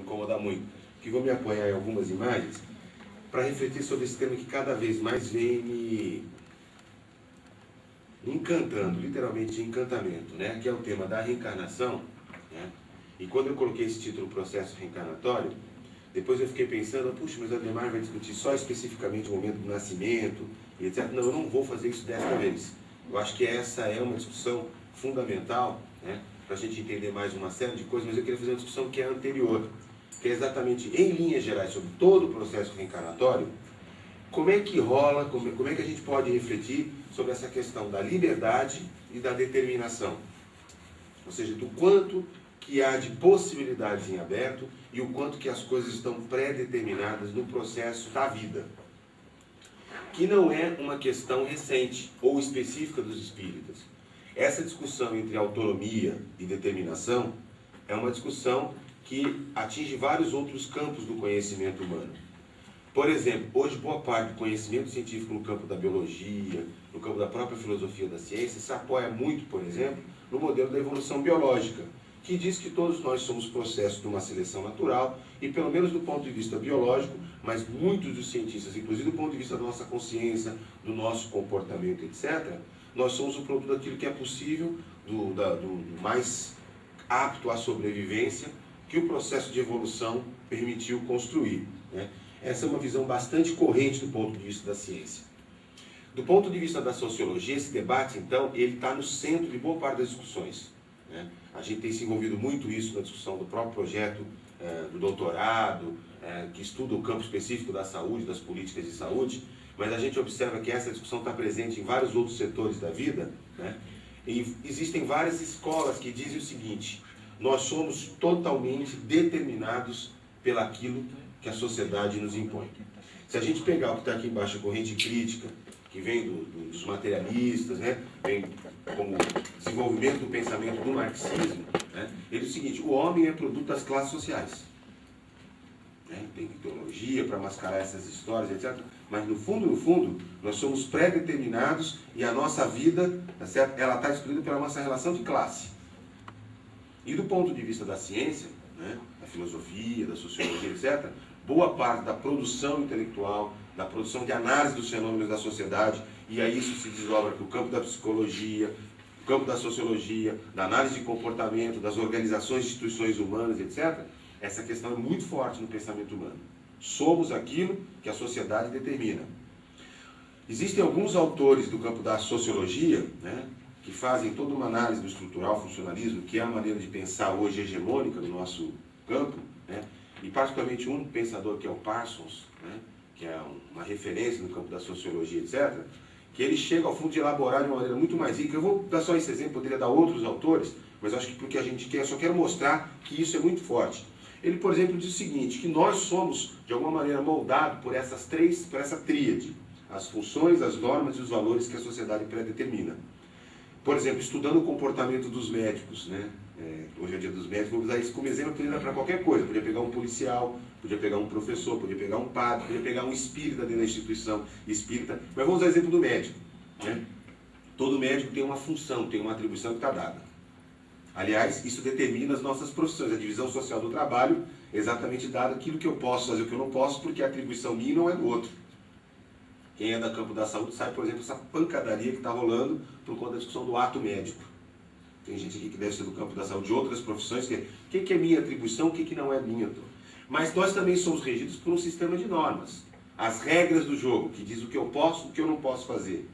incomodar muito, que vou me apoiar em algumas imagens para refletir sobre esse tema que cada vez mais vem me encantando, literalmente encantamento, né? Que é o tema da reencarnação, né? E quando eu coloquei esse título, Processo Reencarnatório, depois eu fiquei pensando, puxa, mas o Ademar vai discutir só especificamente o momento do nascimento, e etc. Não, eu não vou fazer isso desta vez. Eu acho que essa é uma discussão fundamental, né, para a gente entender mais uma série de coisas, mas eu queria fazer uma discussão que é anterior, que é exatamente, em linhas gerais, sobre todo o processo reencarnatório, como é que rola, como é que a gente pode refletir sobre essa questão da liberdade e da determinação. Ou seja, do quanto que há de possibilidades em aberto e o quanto que as coisas estão pré-determinadas no processo da vida. Que não é uma questão recente ou específica dos espíritas. Essa discussão entre autonomia e determinação é uma discussão que atinge vários outros campos do conhecimento humano. Por exemplo, hoje boa parte do conhecimento científico no campo da biologia, no campo da própria filosofia da ciência, se apoia muito, por exemplo, no modelo da evolução biológica, que diz que todos nós somos processos de uma seleção natural e, pelo menos do ponto de vista biológico, mas muitos dos cientistas, inclusive do ponto de vista da nossa consciência, do nosso comportamento, etc., nós somos o produto daquilo que é possível, do mais apto à sobrevivência, que o processo de evolução permitiu construir, né? Essa é uma visão bastante corrente do ponto de vista da ciência. Do ponto de vista da sociologia, esse debate, então, ele está no centro de boa parte das discussões, né? A gente tem se envolvido muito isso na discussão do próprio projeto do doutorado, que estuda o campo específico da saúde, das políticas de saúde, mas a gente observa que essa discussão está presente em vários outros setores da vida, né? E existem várias escolas que dizem o seguinte: nós somos totalmente determinados pelaquilo que a sociedade nos impõe. Se a gente pegar o que está aqui embaixo, a corrente crítica, que vem dos materialistas, né, vem como desenvolvimento do pensamento do marxismo, né, ele diz o seguinte: o homem é produto das classes sociais. Né, tem ideologia para mascarar essas histórias, etc. Mas no fundo, nós somos pré-determinados e a nossa vida, tá certo? Ela está excluída pela nossa relação de classe. E do ponto de vista da ciência, né, da filosofia, da sociologia, etc., boa parte da produção intelectual, da produção de análise dos fenômenos da sociedade, e aí isso se desdobra para o campo da psicologia, o campo da sociologia, da análise de comportamento, das organizações de instituições humanas, etc., essa questão é muito forte no pensamento humano. Somos aquilo que a sociedade determina. Existem alguns autores do campo da sociologia, né, que fazem toda uma análise do estrutural funcionalismo, que é a maneira de pensar hoje hegemônica no nosso campo, né, e particularmente um pensador que é o Parsons, né, que é uma referência no campo da sociologia, etc., que ele chega ao fundo de elaborar de uma maneira muito mais rica. Eu vou dar só esse exemplo, poderia dar outros autores, mas acho que porque a gente quer, eu só quero mostrar que isso é muito forte. Ele, por exemplo, diz o seguinte, que nós somos, de alguma maneira, moldados por essa tríade, as funções, as normas e os valores que a sociedade predetermina. Por exemplo, estudando o comportamento dos médicos, né? Hoje é dia dos médicos, vou usar isso como exemplo, podia dar para qualquer coisa. Podia pegar um policial, podia pegar um professor, podia pegar um padre, podia pegar um espírita dentro da instituição espírita. Mas vamos usar o exemplo do médico, né? Todo médico tem uma função, tem uma atribuição que está dada. Aliás, isso determina as nossas profissões. A divisão social do trabalho é exatamente dado aquilo que eu posso fazer, o que eu não posso, porque a atribuição minha não é do outro. Quem é do campo da saúde sabe, por exemplo, essa pancadaria que está rolando por conta da discussão do ato médico. Tem gente aqui que deve ser do campo da saúde de outras profissões, que o que é minha atribuição, o que não é minha. Mas nós também somos regidos por um sistema de normas. As regras do jogo, que diz o que eu posso, o que eu não posso fazer.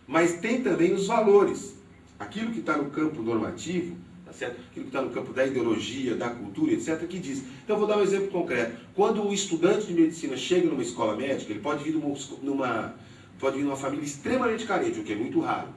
Mas tem também os valores. Aquilo que está no campo normativo, tá certo? Aquilo que está no campo da ideologia, da cultura, etc., que diz. Então, eu vou dar um exemplo concreto. Quando o estudante de medicina chega numa escola médica, ele pode vir numa família extremamente carente, o que é muito raro.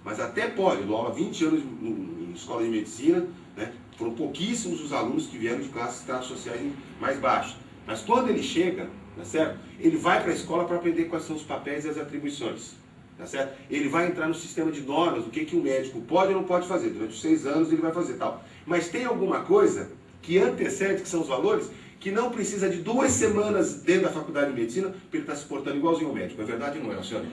Mas até pode. Eu dou aula há 20 anos em escola de medicina, né? Foram pouquíssimos os alunos que vieram de classes sociais mais baixas. Mas quando ele chega, tá certo? Ele vai para a escola para aprender quais são os papéis e as atribuições. Tá certo? Ele vai entrar no sistema de normas, o que um médico pode ou não pode fazer. Durante os 6 anos ele vai fazer tal. Mas tem alguma coisa que antecede, que são os valores, que não precisa de 2 semanas dentro da faculdade de medicina para ele estar se portando igualzinho ao médico. É verdade ou não é, senhor?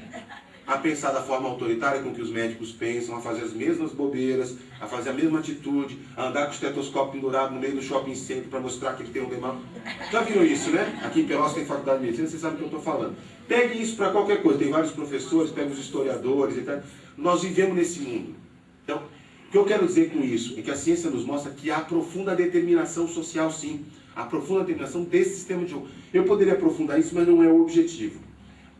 a pensar da forma autoritária com que os médicos pensam, a fazer as mesmas bobeiras, a fazer a mesma atitude, a andar com o estetoscópio pendurado no meio do shopping center para mostrar que ele tem um demão. Já viram isso, né? Aqui em Pelotas tem faculdade de medicina, vocês sabem o que eu estou falando. Pegue isso para qualquer coisa, tem vários professores, pega os historiadores e tal. Nós vivemos nesse mundo. Então, o que eu quero dizer com isso é que a ciência nos mostra que há profunda determinação social, sim. Há profunda determinação desse sistema de jogo. Eu poderia aprofundar isso, mas não é o objetivo.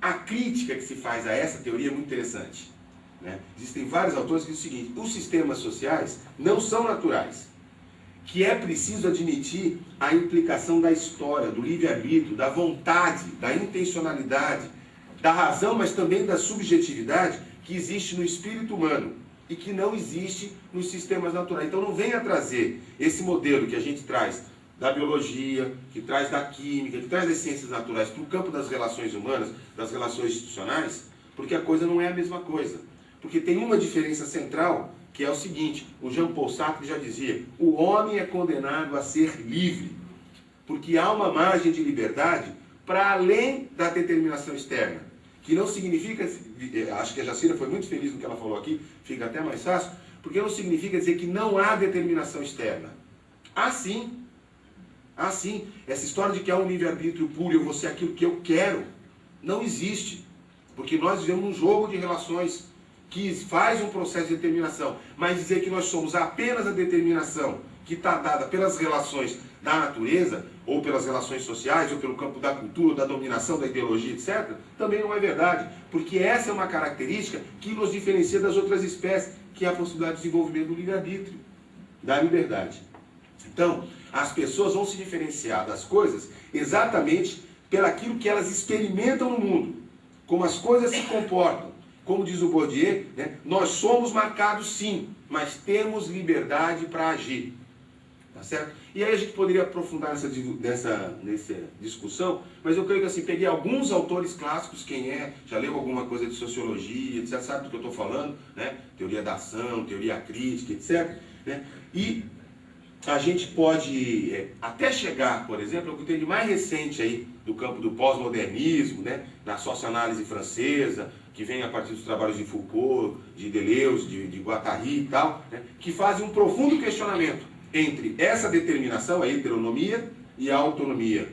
A crítica que se faz a essa teoria é muito interessante, né? Existem vários autores que dizem o seguinte: os sistemas sociais não são naturais, que é preciso admitir a implicação da história, do livre-arbítrio, da vontade, da intencionalidade, da razão, mas também da subjetividade que existe no espírito humano e que não existe nos sistemas naturais. Então não venha trazer esse modelo que a gente traz da biologia, que traz da química, que traz das ciências naturais para o campo das relações humanas, das relações institucionais, porque a coisa não é a mesma coisa. Porque tem uma diferença central, que é o seguinte: o Jean-Paul Sartre já dizia, o homem é condenado a ser livre, porque há uma margem de liberdade para além da determinação externa, que não significa, acho que a Jacira foi muito feliz no que ela falou aqui, fica até mais fácil, porque não significa dizer que não há determinação externa. Há sim. Ah, sim, essa história de que há um livre-arbítrio puro e eu vou ser aquilo que eu quero, não existe. Porque nós vivemos um jogo de relações que faz um processo de determinação. Mas dizer que nós somos apenas a determinação que está dada pelas relações da natureza, ou pelas relações sociais, ou pelo campo da cultura, da dominação, da ideologia, etc., também não é verdade. Porque essa é uma característica que nos diferencia das outras espécies, que é a possibilidade de desenvolvimento do livre-arbítrio, da liberdade. Então, as pessoas vão se diferenciar das coisas exatamente pelaquilo que elas experimentam no mundo, como as coisas se comportam. Como diz o Bourdieu, né, nós somos marcados sim, mas temos liberdade para agir. Tá certo? E aí a gente poderia aprofundar nessa discussão, mas eu creio que assim, peguei alguns autores clássicos, já leu alguma coisa de sociologia, etc., sabe do que eu estou falando, né? Teoria da ação, teoria crítica, etc., né? E a gente pode até chegar, por exemplo, ao que tem de mais recente aí, do campo do pós-modernismo, né, na socioanálise francesa, que vem a partir dos trabalhos de Foucault, de Deleuze, de Guattari e tal, né, que fazem um profundo questionamento entre essa determinação, a heteronomia e a autonomia,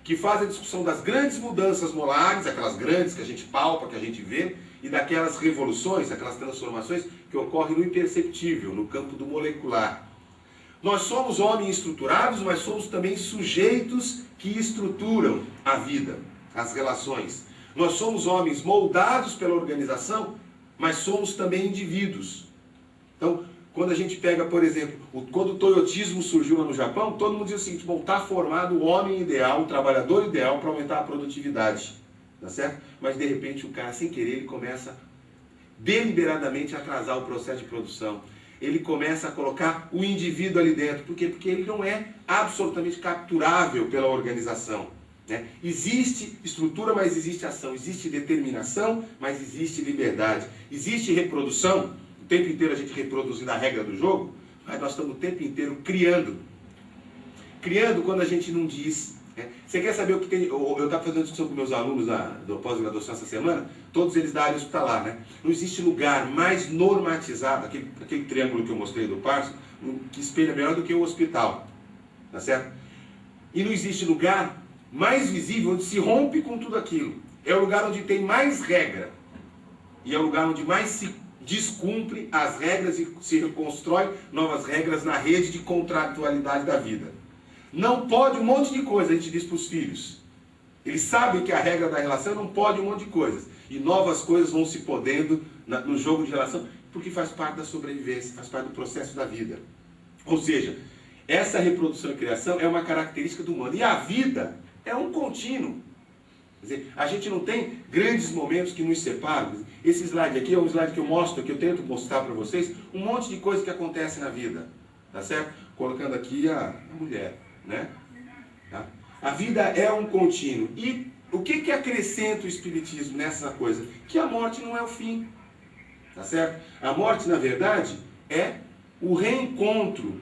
que faz a discussão das grandes mudanças molares, aquelas grandes que a gente palpa, que a gente vê, e daquelas revoluções, aquelas transformações que ocorrem no imperceptível, no campo do molecular. Nós somos homens estruturados, mas somos também sujeitos que estruturam a vida, as relações. Nós somos homens moldados pela organização, mas somos também indivíduos. Então, quando a gente pega, por exemplo, quando o toyotismo surgiu lá no Japão, todo mundo diz o seguinte: bom, está formado o homem ideal, o trabalhador ideal para aumentar a produtividade. Tá certo? Mas de repente o cara, sem querer, ele começa deliberadamente a atrasar o processo de produção. Ele começa a colocar o indivíduo ali dentro. Por quê? Porque ele não é absolutamente capturável pela organização, né? Existe estrutura, mas existe ação. Existe determinação, mas existe liberdade. Existe reprodução. O tempo inteiro a gente reproduzindo a regra do jogo, mas nós estamos o tempo inteiro criando. Criando quando a gente não diz. Você quer saber o que tem? Eu estava fazendo discussão com meus alunos da pós-graduação essa semana, todos eles da área hospitalar, né? Não existe lugar mais normatizado, aquele triângulo que eu mostrei do Parson, que espelha melhor do que o hospital, tá certo? E não existe lugar mais visível onde se rompe com tudo aquilo. É o lugar onde tem mais regra, e é o lugar onde mais se descumpre as regras e se reconstrói novas regras na rede de contratualidade da vida. Não pode um monte de coisa, a gente diz para os filhos. Eles sabem que a regra da relação não pode um monte de coisas. E novas coisas vão se podendo no jogo de relação, porque faz parte da sobrevivência, faz parte do processo da vida. Ou seja, essa reprodução e criação é uma característica do humano. E a vida é um contínuo. Quer dizer, a gente não tem grandes momentos que nos separam. Esse slide aqui é um slide que eu mostro, que eu tento mostrar para vocês, um monte de coisa que acontece na vida. Tá certo? Colocando aqui a mulher. Né? Tá? A vida é um contínuo. E o que acrescenta o Espiritismo nessa coisa? Que a morte não é o fim. Tá certo? A morte, na verdade, é o reencontro,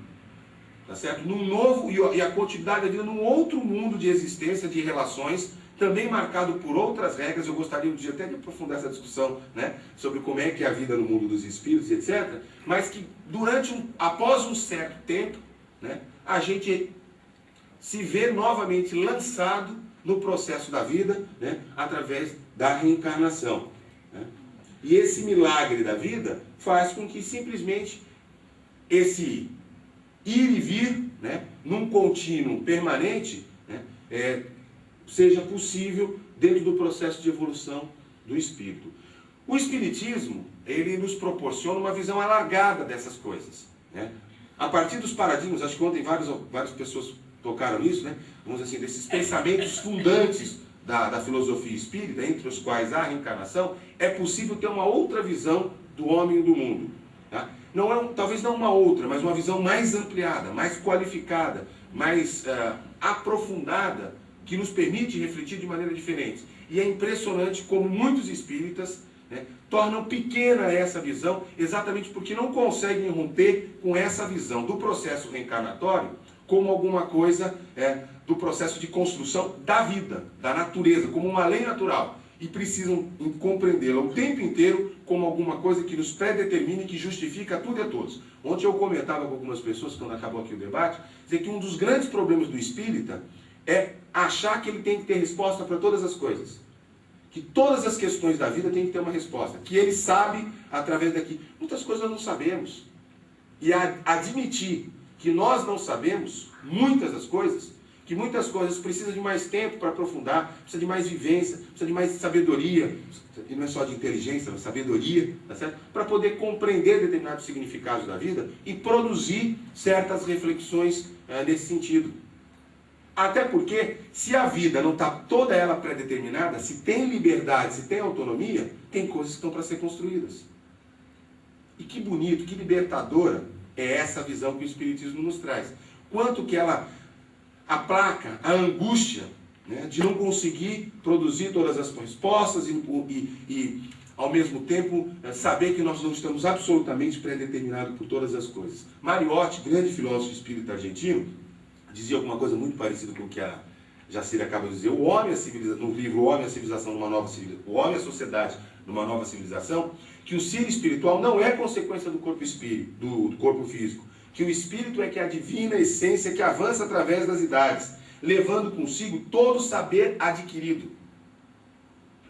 tá certo? Num novo, e a continuidade da vida num outro mundo de existência, de relações, também marcado por outras regras. Eu gostaria um dia até de aprofundar essa discussão, né, sobre como é que é a vida no mundo dos espíritos, etc. Mas que após um certo tempo, né, a gente se vê novamente lançado no processo da vida, né, através da reencarnação. Né? E esse milagre da vida faz com que simplesmente esse ir e vir, né, num contínuo permanente, né, seja possível dentro do processo de evolução do espírito. O espiritismo, ele nos proporciona uma visão alargada dessas coisas. Né? A partir dos paradigmas, acho que ontem várias pessoas tocaram nisso, né? Vamos dizer assim, desses pensamentos fundantes da filosofia espírita, entre os quais a reencarnação, é possível ter uma outra visão do homem e do mundo. Tá? Talvez não uma outra, mas uma visão mais ampliada, mais qualificada, mais aprofundada, que nos permite refletir de maneira diferente. E é impressionante como muitos espíritas, né, tornam pequena essa visão, exatamente porque não conseguem romper com essa visão do processo reencarnatório como alguma coisa do processo de construção da vida, da natureza, como uma lei natural. E precisam compreendê-la o tempo inteiro como alguma coisa que nos predetermina e que justifica tudo e a todos. Ontem eu comentava com algumas pessoas, quando acabou aqui o debate, dizer que um dos grandes problemas do espírita é achar que ele tem que ter resposta para todas as coisas. Que todas as questões da vida têm que ter uma resposta. Que ele sabe através daqui. Muitas coisas nós não sabemos. E admitir que nós não sabemos muitas das coisas, que muitas coisas precisam de mais tempo para aprofundar, precisa de mais vivência, precisa de mais sabedoria, e não é só de inteligência, mas sabedoria, tá certo? Para poder compreender determinados significados da vida e produzir certas reflexões nesse sentido. Até porque, se a vida não está toda ela pré-determinada, se tem liberdade, se tem autonomia, tem coisas que estão para ser construídas. E que bonito, que libertadora é essa visão que o Espiritismo nos traz. Quanto que ela aplaca a angústia, né, de não conseguir produzir todas as respostas e ao mesmo tempo, saber que nós não estamos absolutamente pré-determinados por todas as coisas. Mariotti, grande filósofo espírita argentino, dizia alguma coisa muito parecida com o que a Jacira acaba de dizer. O homem, no livro O Homem e a Civilização numa Nova Civilização, O Homem e a Sociedade numa Nova Civilização, que o ser espiritual não é consequência do corpo espírito, do corpo físico, que o espírito é que é a divina essência que avança através das idades, levando consigo todo o saber adquirido,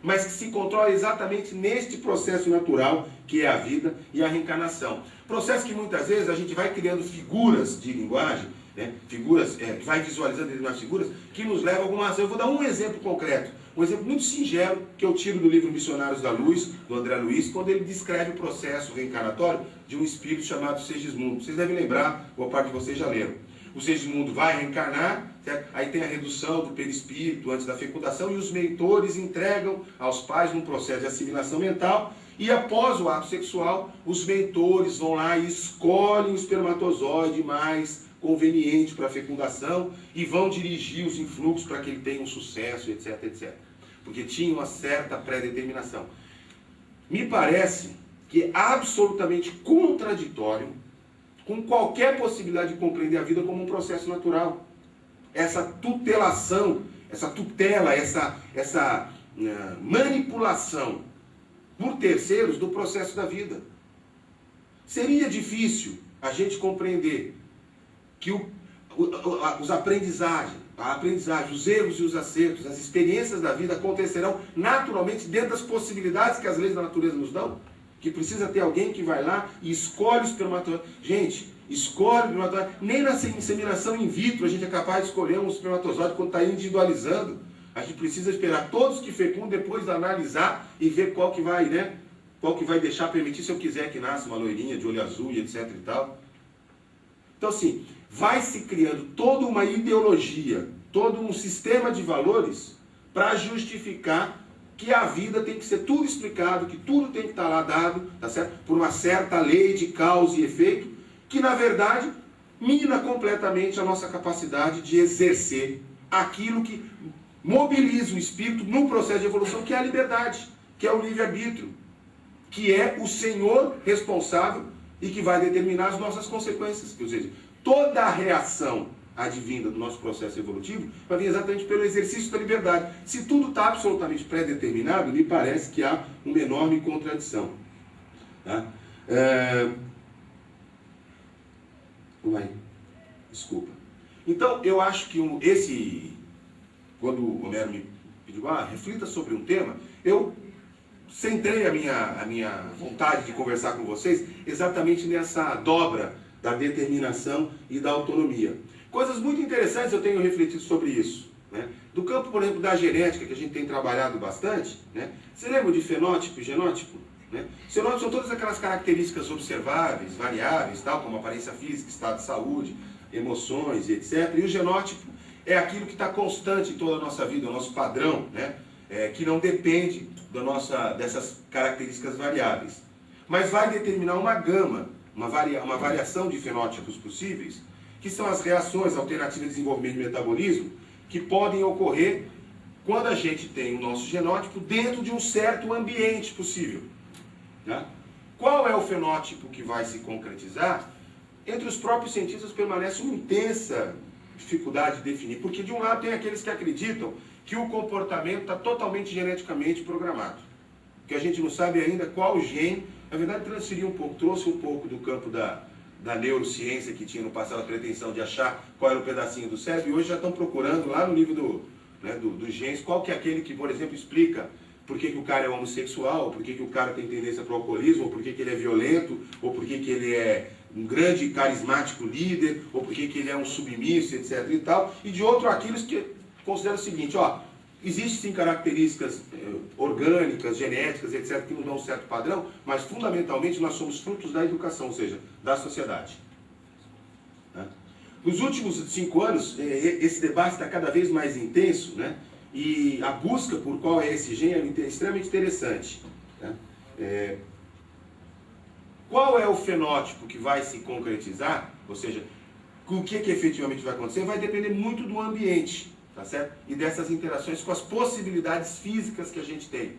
mas que se controla exatamente neste processo natural que é a vida e a reencarnação. Processo que muitas vezes a gente vai criando figuras de linguagem, né? Figuras, vai visualizando determinadas figuras que nos levam a alguma ação. Eu vou dar um exemplo concreto, um exemplo muito singelo que eu tiro do livro Missionários da Luz, do André Luiz, quando ele descreve o processo reencarnatório de um espírito chamado Segismundo. Vocês devem lembrar, boa parte de vocês já leram. O Segismundo vai reencarnar, certo? Aí tem a redução do perispírito antes da fecundação e os mentores entregam aos pais num processo de assimilação mental. E após o ato sexual, os mentores vão lá e escolhem o espermatozoide mais conveniente para a fecundação e vão dirigir os influxos para que ele tenha um sucesso, etc, etc. Porque tinha uma certa pré-determinação. Me parece que é absolutamente contraditório com qualquer possibilidade de compreender a vida como um processo natural. Essa tutelação, essa tutela, essa manipulação por terceiros do processo da vida. Seria difícil a gente compreender que a aprendizagem, os erros e os acertos, as experiências da vida acontecerão naturalmente dentro das possibilidades que as leis da natureza nos dão? Que precisa ter alguém que vai lá e escolhe o espermatozoide. Gente, escolhe o espermatozoide. Nem na inseminação in vitro a gente é capaz de escolher um espermatozoide quando está individualizando. A gente precisa esperar todos que fecundam, depois analisar e ver qual que vai, né? Qual que vai deixar permitir, se eu quiser que nasça uma loirinha de olho azul e etc e tal. Então assim, vai se criando toda uma ideologia, todo um sistema de valores para justificar que a vida tem que ser tudo explicado, que tudo tem que estar lá dado, tá certo? Por uma certa lei de causa e efeito, que na verdade mina completamente a nossa capacidade de exercer aquilo que mobiliza o espírito num processo de evolução, que é a liberdade, que é o livre-arbítrio, que é o Senhor responsável e que vai determinar as nossas consequências. Ou seja, toda a reação advinda do nosso processo evolutivo, vai vir exatamente pelo exercício da liberdade. Se tudo está absolutamente pré-determinado, me parece que há uma enorme contradição. Tá? Desculpa. Então, eu acho que quando o Homero me pediu, reflita sobre um tema, eu centrei a minha vontade de conversar com vocês exatamente nessa dobra da determinação e da autonomia. Coisas muito interessantes eu tenho refletido sobre isso. Né? Do campo, por exemplo, da genética, que a gente tem trabalhado bastante, né? Você lembra de fenótipo e genótipo? Né? Fenótipos são todas aquelas características observáveis, variáveis, tal, como aparência física, estado de saúde, emoções e etc. E o genótipo é aquilo que está constante em toda a nossa vida, o nosso padrão, né? Que não depende dessas características variáveis. Mas vai determinar uma gama, uma variação de fenótipos possíveis, que são as reações alternativas de desenvolvimento e metabolismo, que podem ocorrer quando a gente tem o nosso genótipo dentro de um certo ambiente possível. Né? Qual é o fenótipo que vai se concretizar? Entre os próprios cientistas permanece uma intensa dificuldade de definir, porque de um lado tem aqueles que acreditam que o comportamento está totalmente geneticamente programado, que a gente não sabe ainda qual gene, na verdade trouxe um pouco do campo da neurociência, que tinha no passado a pretensão de achar qual era o pedacinho do cérebro, e hoje já estão procurando lá no nível dos genes, qual que é aquele que, por exemplo, explica por que o cara é homossexual, ou por que o cara tem tendência para o alcoolismo, ou por que ele é violento, ou por que ele é um grande carismático líder, ou por que ele é um submisso, etc. e tal. E de outro, aqueles que consideram o seguinte, existem sim características orgânicas, genéticas, etc., que nos dão um certo padrão, mas fundamentalmente nós somos frutos da educação, ou seja, da sociedade. Né? Nos últimos 5 anos, esse debate está cada vez mais intenso, né? E a busca por qual é esse gene é extremamente interessante. Né? Qual é o fenótipo que vai se concretizar, ou seja, o que efetivamente vai acontecer, vai depender muito do ambiente, tá certo? E dessas interações com as possibilidades físicas que a gente tem.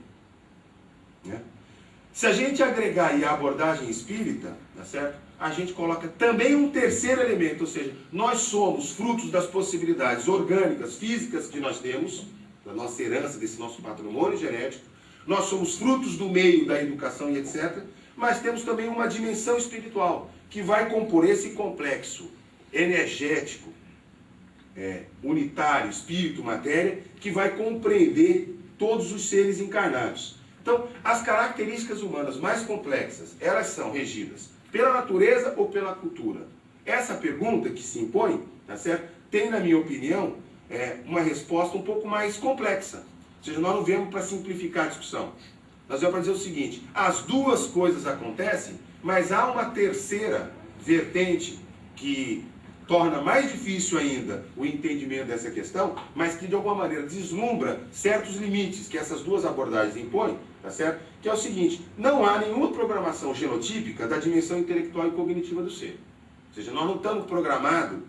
Né? Se a gente agregar aí a abordagem espírita, tá certo? A gente coloca também um terceiro elemento, ou seja, nós somos frutos das possibilidades orgânicas, físicas que nós temos, da nossa herança, desse nosso patrimônio genético, nós somos frutos do meio da educação e etc., mas temos também uma dimensão espiritual, que vai compor esse complexo energético, unitário, espírito, matéria, que vai compreender todos os seres encarnados. Então, as características humanas mais complexas, elas são regidas pela natureza ou pela cultura? Essa pergunta que se impõe, tá certo? Tem, na minha opinião, uma resposta um pouco mais complexa. Ou seja, nós não viemos para simplificar a discussão. Nós viemos para dizer o seguinte, as duas coisas acontecem, mas há uma terceira vertente que torna mais difícil ainda o entendimento dessa questão, mas que de alguma maneira deslumbra certos limites que essas duas abordagens impõem, tá certo? Que é o seguinte, não há nenhuma programação genotípica da dimensão intelectual e cognitiva do ser. Ou seja, nós não estamos programados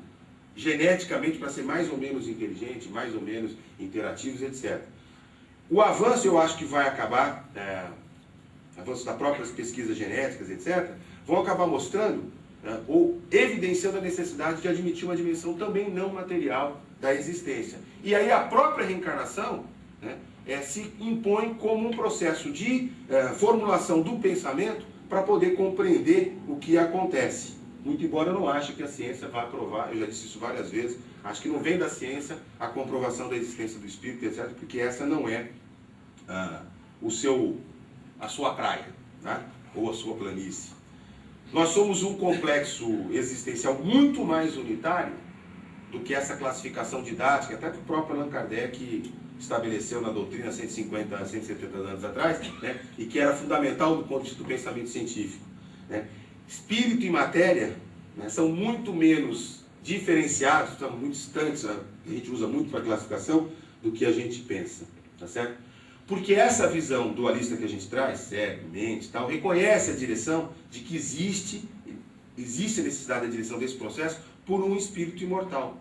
geneticamente para ser mais ou menos inteligente, mais ou menos interativos, etc. O avanço, eu acho que vai acabar, avanço das próprias pesquisas genéticas, etc., vão acabar mostrando ou evidenciando a necessidade de admitir uma dimensão também não material da existência. E aí a própria reencarnação se impõe como um processo de formulação do pensamento para poder compreender o que acontece. Muito embora eu não ache que a ciência vai provar, eu já disse isso várias vezes, acho que não vem da ciência a comprovação da existência do espírito, etc., porque essa não é a sua praia, né? Ou a sua planície. Nós somos um complexo existencial muito mais unitário do que essa classificação didática, até que o próprio Allan Kardec estabeleceu na doutrina 150, 170 anos atrás, né? E que era fundamental do ponto de vista do pensamento científico. Né? Espírito e matéria, né, são muito menos diferenciados, estão muito distantes, a gente usa muito para classificação, do que a gente pensa, tá certo? Porque essa visão dualista que a gente traz, cérebro, mente e tal, reconhece a direção de que existe a necessidade da direção desse processo por um espírito imortal.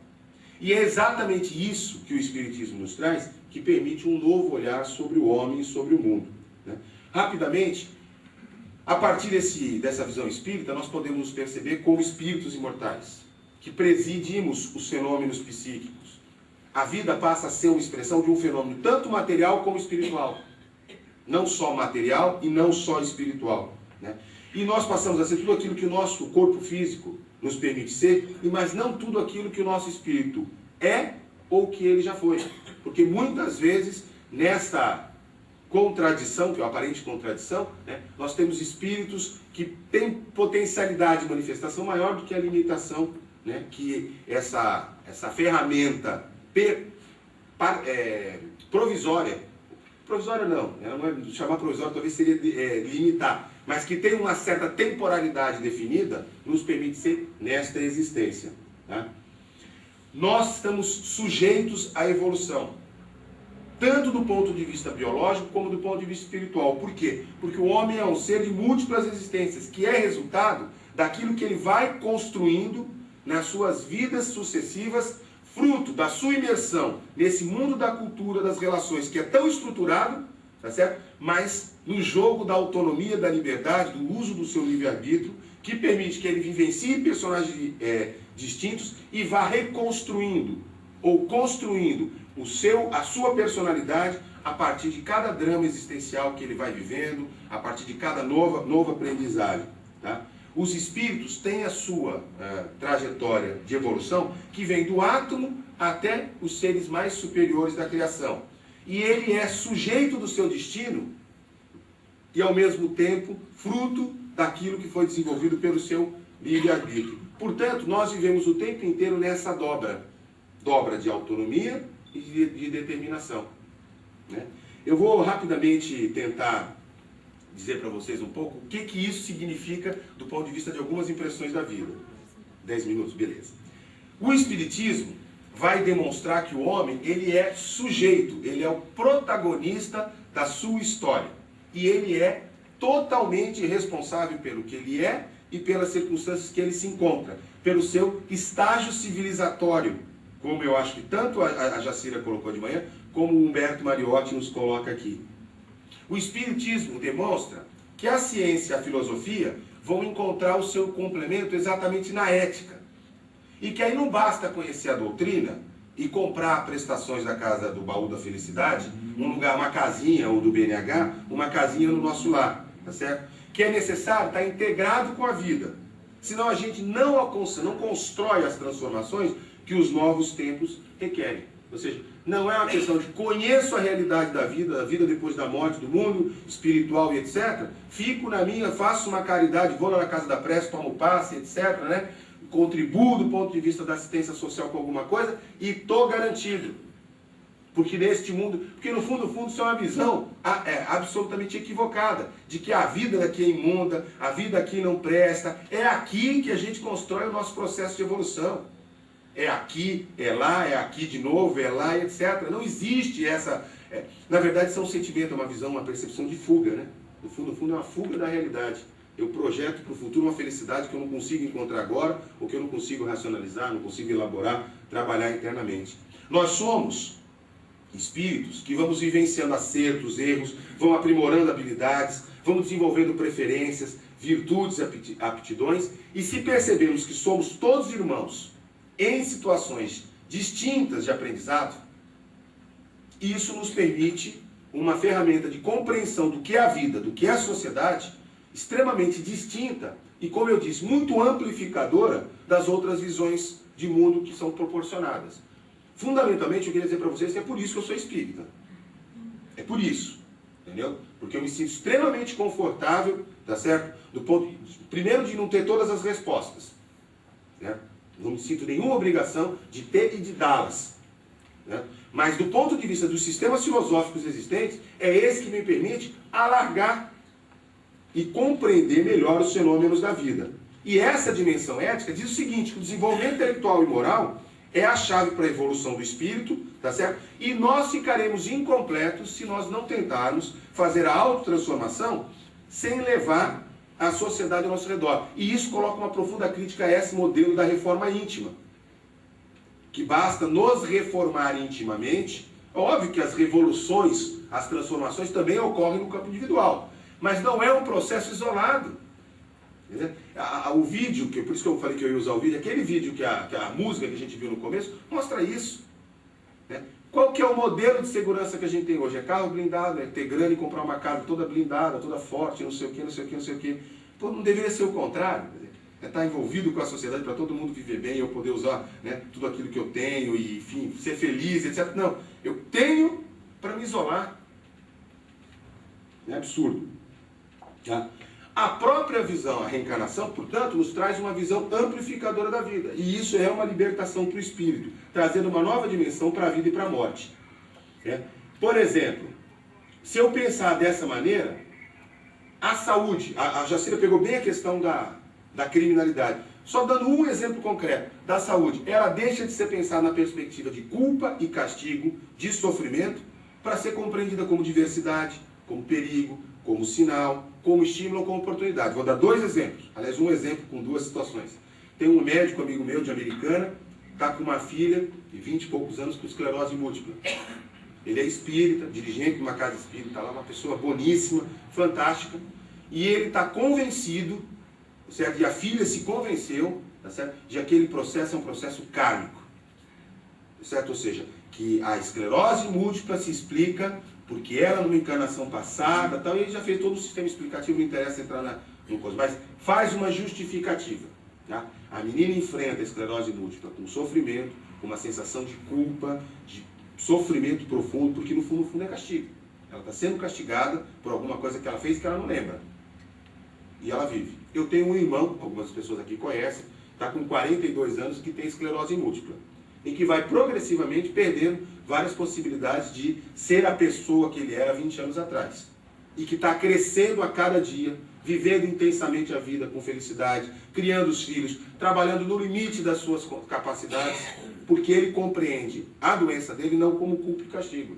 E é exatamente isso que o Espiritismo nos traz, que permite um novo olhar sobre o homem e sobre o mundo. Né? Rapidamente, a partir dessa visão espírita, nós podemos nos perceber como espíritos imortais. que presidimos os fenômenos psíquicos. A vida passa a ser uma expressão de um fenômeno tanto material como espiritual. Não só material e não só espiritual, né? E nós passamos a ser tudo aquilo que o nosso corpo físico nos permite ser, mas não tudo aquilo que o nosso espírito é ou que ele já foi. Porque muitas vezes, nessa contradição, que é uma aparente contradição, né, nós temos espíritos que têm potencialidade de manifestação maior do que a limitação, né, que essa ferramenta provisória não, chamar provisória talvez seria limitar, mas que tem uma certa temporalidade definida, nos permite ser nesta existência. Tá? Nós estamos sujeitos à evolução, tanto do ponto de vista biológico como do ponto de vista espiritual. Por quê? Porque o homem é um ser de múltiplas existências, que é resultado daquilo que ele vai construindo nas suas vidas sucessivas, fruto da sua imersão nesse mundo da cultura, das relações, que é tão estruturado, tá certo? Mas no jogo da autonomia, da liberdade, do uso do seu livre-arbítrio, que permite que ele vivencie personagens distintos e vá reconstruindo ou construindo a sua personalidade a partir de cada drama existencial que ele vai vivendo, a partir de cada nova aprendizagem. Tá? Os espíritos têm a sua trajetória de evolução que vem do átomo até os seres mais superiores da criação. E ele é sujeito do seu destino e, ao mesmo tempo, fruto daquilo que foi desenvolvido pelo seu livre-arbítrio. Portanto, nós vivemos o tempo inteiro nessa dobra de autonomia e de determinação. Né? Eu vou rapidamente tentar dizer para vocês um pouco o que isso significa do ponto de vista de algumas impressões da vida. 10 minutos, beleza. O Espiritismo vai demonstrar que o homem, ele é sujeito, ele é o protagonista da sua história. E ele é totalmente responsável pelo que ele é e pelas circunstâncias que ele se encontra, pelo seu estágio civilizatório, como eu acho que tanto a Jacira colocou de manhã, como o Humberto Mariotti nos coloca aqui. O Espiritismo demonstra que a ciência e a filosofia vão encontrar o seu complemento exatamente na ética. E que aí não basta conhecer a doutrina e comprar prestações da Casa do Baú da Felicidade, um lugar, uma casinha, ou do BNH, uma casinha no nosso lar, tá certo? Que é necessário estar integrado com a vida. Senão a gente não constrói as transformações que os novos tempos requerem. Ou seja, não é uma questão de conheço a realidade da vida depois da morte, do mundo espiritual e etc. Fico na minha, faço uma caridade, vou lá na casa da prece, tomo passe, etc. Né? Contribuo do ponto de vista da assistência social com alguma coisa e estou garantido. Porque neste mundo, porque no fundo isso é uma visão absolutamente equivocada, de que a vida daqui é imunda, a vida aqui não presta, é aqui que a gente constrói o nosso processo de evolução. É aqui, é lá, é aqui de novo, é lá, etc. Não existe essa... na verdade, isso é um sentimento, é uma visão, uma percepção de fuga, né? No fundo, é uma fuga da realidade. Eu projeto para o futuro uma felicidade que eu não consigo encontrar agora, ou que eu não consigo racionalizar, não consigo elaborar, trabalhar internamente. Nós somos espíritos que vamos vivenciando acertos, erros, vamos aprimorando habilidades, vamos desenvolvendo preferências, virtudes, aptidões, e se percebemos que somos todos irmãos em situações distintas de aprendizado, isso nos permite uma ferramenta de compreensão do que é a vida, do que é a sociedade, extremamente distinta e, como eu disse, muito amplificadora das outras visões de mundo que são proporcionadas. Fundamentalmente, eu queria dizer para vocês que é por isso que eu sou espírita. É por isso, entendeu? Porque eu me sinto extremamente confortável, tá certo? Primeiro, de não ter todas as respostas, né? Não me sinto nenhuma obrigação de ter e de dá-las, né? Mas do ponto de vista dos sistemas filosóficos existentes, é esse que me permite alargar e compreender melhor os fenômenos da vida. E essa dimensão ética diz o seguinte, que o desenvolvimento intelectual e moral é a chave para a evolução do espírito, tá certo? E nós ficaremos incompletos se nós não tentarmos fazer a autotransformação sem levar a sociedade ao nosso redor. E isso coloca uma profunda crítica a esse modelo da reforma íntima. Que basta nos reformar intimamente. Óbvio que as revoluções, as transformações também ocorrem no campo individual. Mas não é um processo isolado. O vídeo, por isso que eu falei que eu ia usar o vídeo, aquele vídeo que a música que a gente viu no começo, mostra isso. Né? Qual que é o modelo de segurança que a gente tem hoje? É carro blindado, é ter grana e comprar uma casa toda blindada, toda forte, não sei o que, não sei o que, não sei o que. Pô, não deveria ser o contrário. É estar envolvido com a sociedade para todo mundo viver bem, eu poder usar, né, tudo aquilo que eu tenho e, enfim, ser feliz, etc. Não, eu tenho para me isolar. É absurdo. Tá? A própria visão, a reencarnação, portanto, nos traz uma visão amplificadora da vida. E isso é uma libertação para o espírito, trazendo uma nova dimensão para a vida e para a morte. Por exemplo, se eu pensar dessa maneira, a saúde, a Jacira pegou bem a questão da criminalidade. Só dando um exemplo concreto da saúde, ela deixa de ser pensada na perspectiva de culpa e castigo, de sofrimento, para ser compreendida como diversidade, como perigo, como sinal, como estímulo ou como oportunidade. Vou dar 2 exemplos. Aliás, um exemplo com 2 situações. Tem um médico amigo meu de Americana, está com uma filha de 20 e poucos anos com esclerose múltipla. Ele é espírita, dirigente de uma casa espírita, lá uma pessoa boníssima, fantástica, e ele está convencido, certo? E a filha se convenceu, tá certo? De que aquele processo é um processo kármico, certo? Ou seja, que a esclerose múltipla se explica porque ela, numa encarnação passada, tal, e ele já fez todo o sistema explicativo, não interessa entrar no coisa, mas faz uma justificativa. Tá? A menina enfrenta a esclerose múltipla com sofrimento, com uma sensação de culpa, de sofrimento profundo, porque no fundo é castigo. Ela está sendo castigada por alguma coisa que ela fez que ela não lembra. E ela vive. Eu tenho um irmão, algumas pessoas aqui conhecem, está com 42 anos, que tem esclerose múltipla. E que vai progressivamente perdendo várias possibilidades de ser a pessoa que ele era 20 anos atrás. E que está crescendo a cada dia, vivendo intensamente a vida com felicidade, criando os filhos, trabalhando no limite das suas capacidades, porque ele compreende a doença dele não como culpa e castigo.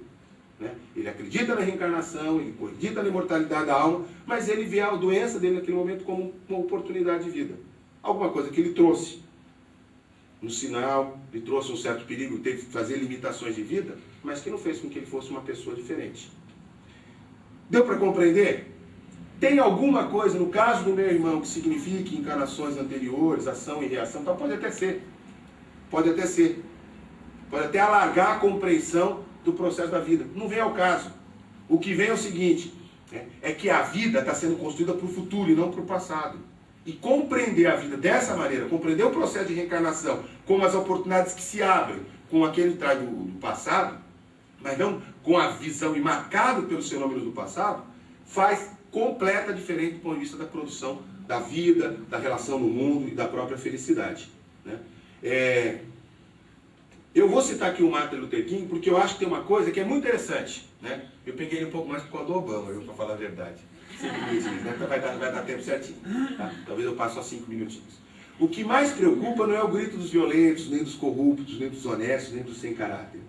Né? Ele acredita na reencarnação, ele acredita na imortalidade da alma, mas ele vê a doença dele naquele momento como uma oportunidade de vida. Alguma coisa que ele trouxe. Um sinal, ele trouxe um certo perigo, teve que fazer limitações de vida, mas que não fez com que ele fosse uma pessoa diferente. Deu para compreender? Tem alguma coisa, no caso do meu irmão, que signifique encarnações anteriores, ação e reação? Então pode até ser. Pode até ser. Pode até alargar a compreensão do processo da vida. Não vem ao caso. O que vem é o seguinte, é que a vida está sendo construída para o futuro e não para o passado. E compreender a vida dessa maneira, compreender o processo de reencarnação, como as oportunidades que se abrem com aquele traje do passado, mas não com a visão e marcado pelos fenômenos do passado, faz completa diferença do ponto de vista da produção da vida, da relação no mundo e da própria felicidade. Né? Eu vou citar aqui o Martin Luther King porque eu acho que tem uma coisa que é muito interessante. Né? Eu peguei ele um pouco mais por causa do Obama, para falar a verdade. 5 minutinhos, né? Vai dar tempo certinho. Tá? Talvez eu passe só 5 minutinhos. O que mais preocupa não é o grito dos violentos, nem dos corruptos, nem dos honestos, nem dos sem caráter.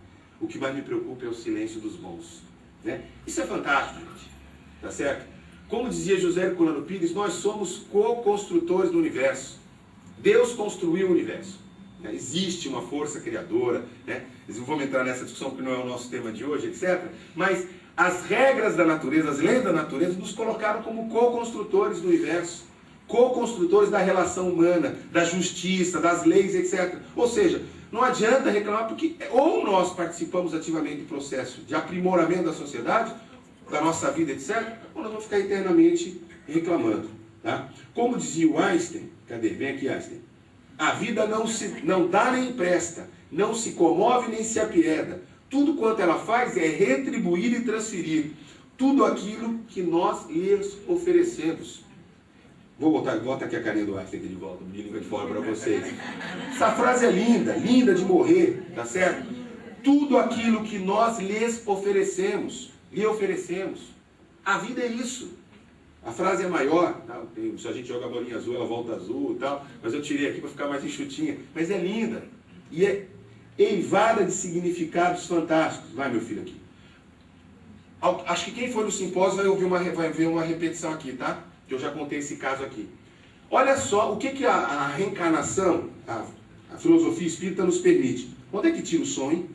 O que mais me preocupa é o silêncio dos bons. Né? Isso é fantástico, gente. Tá certo? Como dizia José Herculano Pires, nós somos co-construtores do universo. Deus construiu o universo. Né? Existe uma força criadora. Né? Não vamos entrar nessa discussão porque não é o nosso tema de hoje, etc. Mas as regras da natureza, as leis da natureza, nos colocaram como co-construtores do universo, co-construtores da relação humana, da justiça, das leis, etc. Ou seja, não adianta reclamar porque ou nós participamos ativamente do processo de aprimoramento da sociedade, da nossa vida, etc., ou nós vamos ficar eternamente reclamando. Tá? Como dizia o Einstein, cadê? Vem aqui, Einstein. A vida não dá nem empresta, não se comove nem se apieda. Tudo quanto ela faz é retribuir e transferir tudo aquilo que nós lhes oferecemos. Volta aqui a carinha do Einstein de volta, de língua de fora para vocês. Essa frase é linda, linda de morrer, tá certo? Tudo aquilo que nós lhes oferecemos, lhe oferecemos. A vida é isso. A frase é maior, tá? Se a gente joga a bolinha azul, ela volta azul e tal, mas eu tirei aqui para ficar mais enxutinha. Mas é linda. E é eivada de significados fantásticos. Vai, meu filho, aqui. Acho que quem for no simpósio vai ver uma repetição aqui, tá? Que eu já contei esse caso aqui. Olha só o que a reencarnação, a filosofia espírita nos permite. Onde é que tira o som, hein?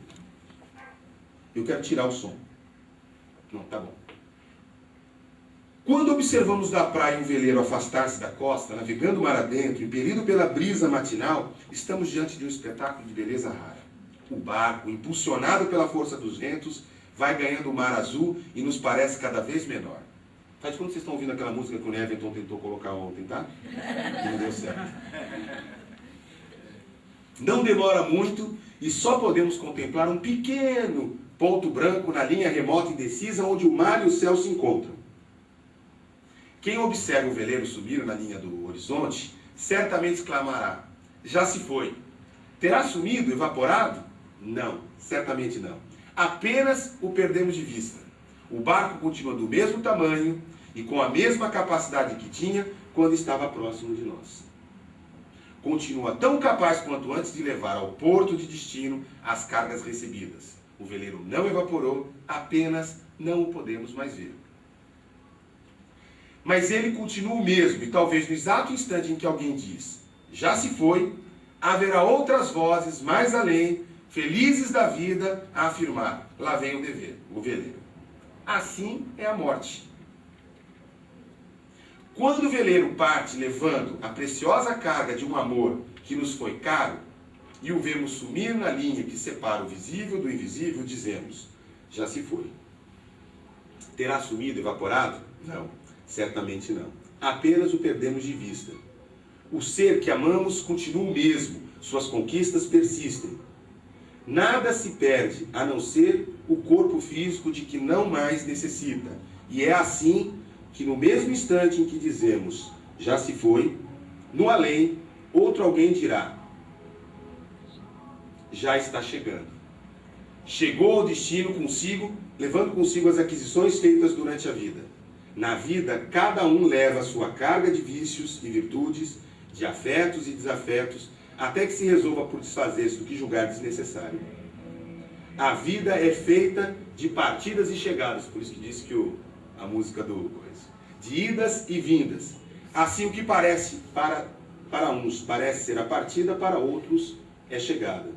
Eu quero tirar o som. Não, tá bom. Quando observamos da praia um veleiro afastar-se da costa, navegando mar adentro, impelido pela brisa matinal, estamos diante de um espetáculo de beleza rara. O barco, impulsionado pela força dos ventos, vai ganhando o mar azul e nos parece cada vez menor. Faz de conta que vocês estão ouvindo aquela música que o Neverton tentou colocar ontem, tá? E não deu certo. Não demora muito e só podemos contemplar um pequeno ponto branco na linha remota e indecisa onde o mar e o céu se encontram. Quem observa o veleiro subir na linha do horizonte, certamente exclamará: já se foi. Terá sumido, evaporado? Não, certamente não. Apenas o perdemos de vista. O barco continua do mesmo tamanho e com a mesma capacidade que tinha quando estava próximo de nós. Continua tão capaz quanto antes de levar ao porto de destino as cargas recebidas. O veleiro não evaporou, apenas não o podemos mais ver. Mas ele continua o mesmo, e talvez no exato instante em que alguém diz, já se foi, haverá outras vozes mais além, felizes da vida, a afirmar, lá vem o veleiro. Assim é a morte. Quando o veleiro parte levando a preciosa carga de um amor que nos foi caro, e o vemos sumir na linha que separa o visível do invisível, dizemos, já se foi. Terá sumido, evaporado? Não. Certamente não. Apenas o perdemos de vista. O ser que amamos continua o mesmo, suas conquistas persistem. Nada se perde, a não ser o corpo físico de que não mais necessita. E é assim que no mesmo instante em que dizemos, já se foi, no além, outro alguém dirá, já está chegando. Chegou ao destino consigo, levando consigo as aquisições feitas durante a vida. Na vida, cada um leva a sua carga de vícios e virtudes, de afetos e desafetos, até que se resolva por desfazer-se do que julgar desnecessário. A vida é feita de partidas e chegadas, por isso que disse que a música de idas e vindas. Assim, o que parece para uns parece ser a partida, para outros é chegada.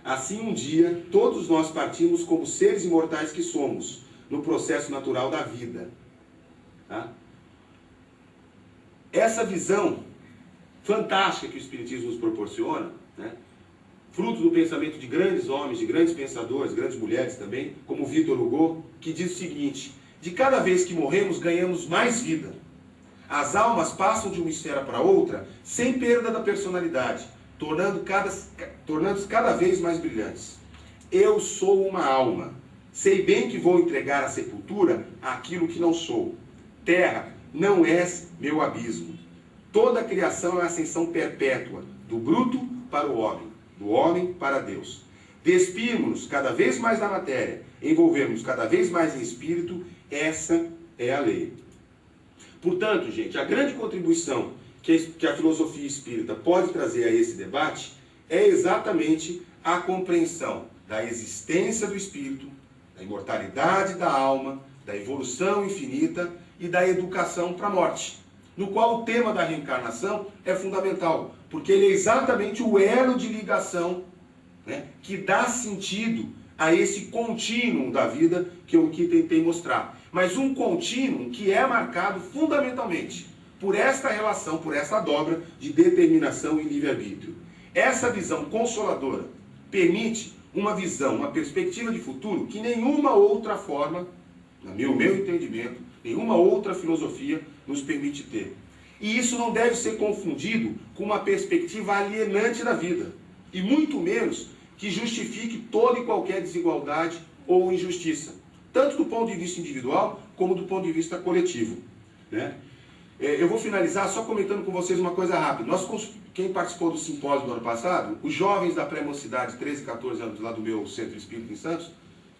Assim, um dia, todos nós partimos como seres imortais que somos, no processo natural da vida. Tá? Essa visão fantástica que o Espiritismo nos proporciona, né, fruto do pensamento de grandes homens, de grandes pensadores, grandes mulheres também, como Victor Hugo, que diz o seguinte, de cada vez que morremos, ganhamos mais vida. As almas passam de uma esfera para outra, sem perda da personalidade, tornando-se cada vez mais brilhantes. Eu sou uma alma. Sei bem que vou entregar à sepultura aquilo que não sou. Terra, não és meu abismo. Toda a criação é a ascensão perpétua, do bruto para o homem, do homem para Deus. Despirmos-nos cada vez mais da matéria, envolvermos cada vez mais em espírito, essa é a lei. Portanto, gente, a grande contribuição que a filosofia espírita pode trazer a esse debate é exatamente a compreensão da existência do espírito, da imortalidade da alma, da evolução infinita e da educação para a morte, no qual o tema da reencarnação é fundamental, porque ele é exatamente o elo de ligação, né, que dá sentido a esse contínuo da vida que eu aqui tentei mostrar. Mas um contínuo que é marcado fundamentalmente por esta relação, por essa dobra de determinação e livre-arbítrio. Essa visão consoladora permite uma visão, uma perspectiva de futuro que nenhuma outra forma, no meu entendimento, nenhuma outra filosofia nos permite ter. E isso não deve ser confundido com uma perspectiva alienante da vida, e muito menos que justifique toda e qualquer desigualdade ou injustiça, tanto do ponto de vista individual como do ponto de vista coletivo, né? Eu vou finalizar só comentando com vocês uma coisa rápida. Quem participou do simpósio do ano passado, os jovens da pré-mocidade, 13 e 14 anos, lá do meu centro espírita em Santos,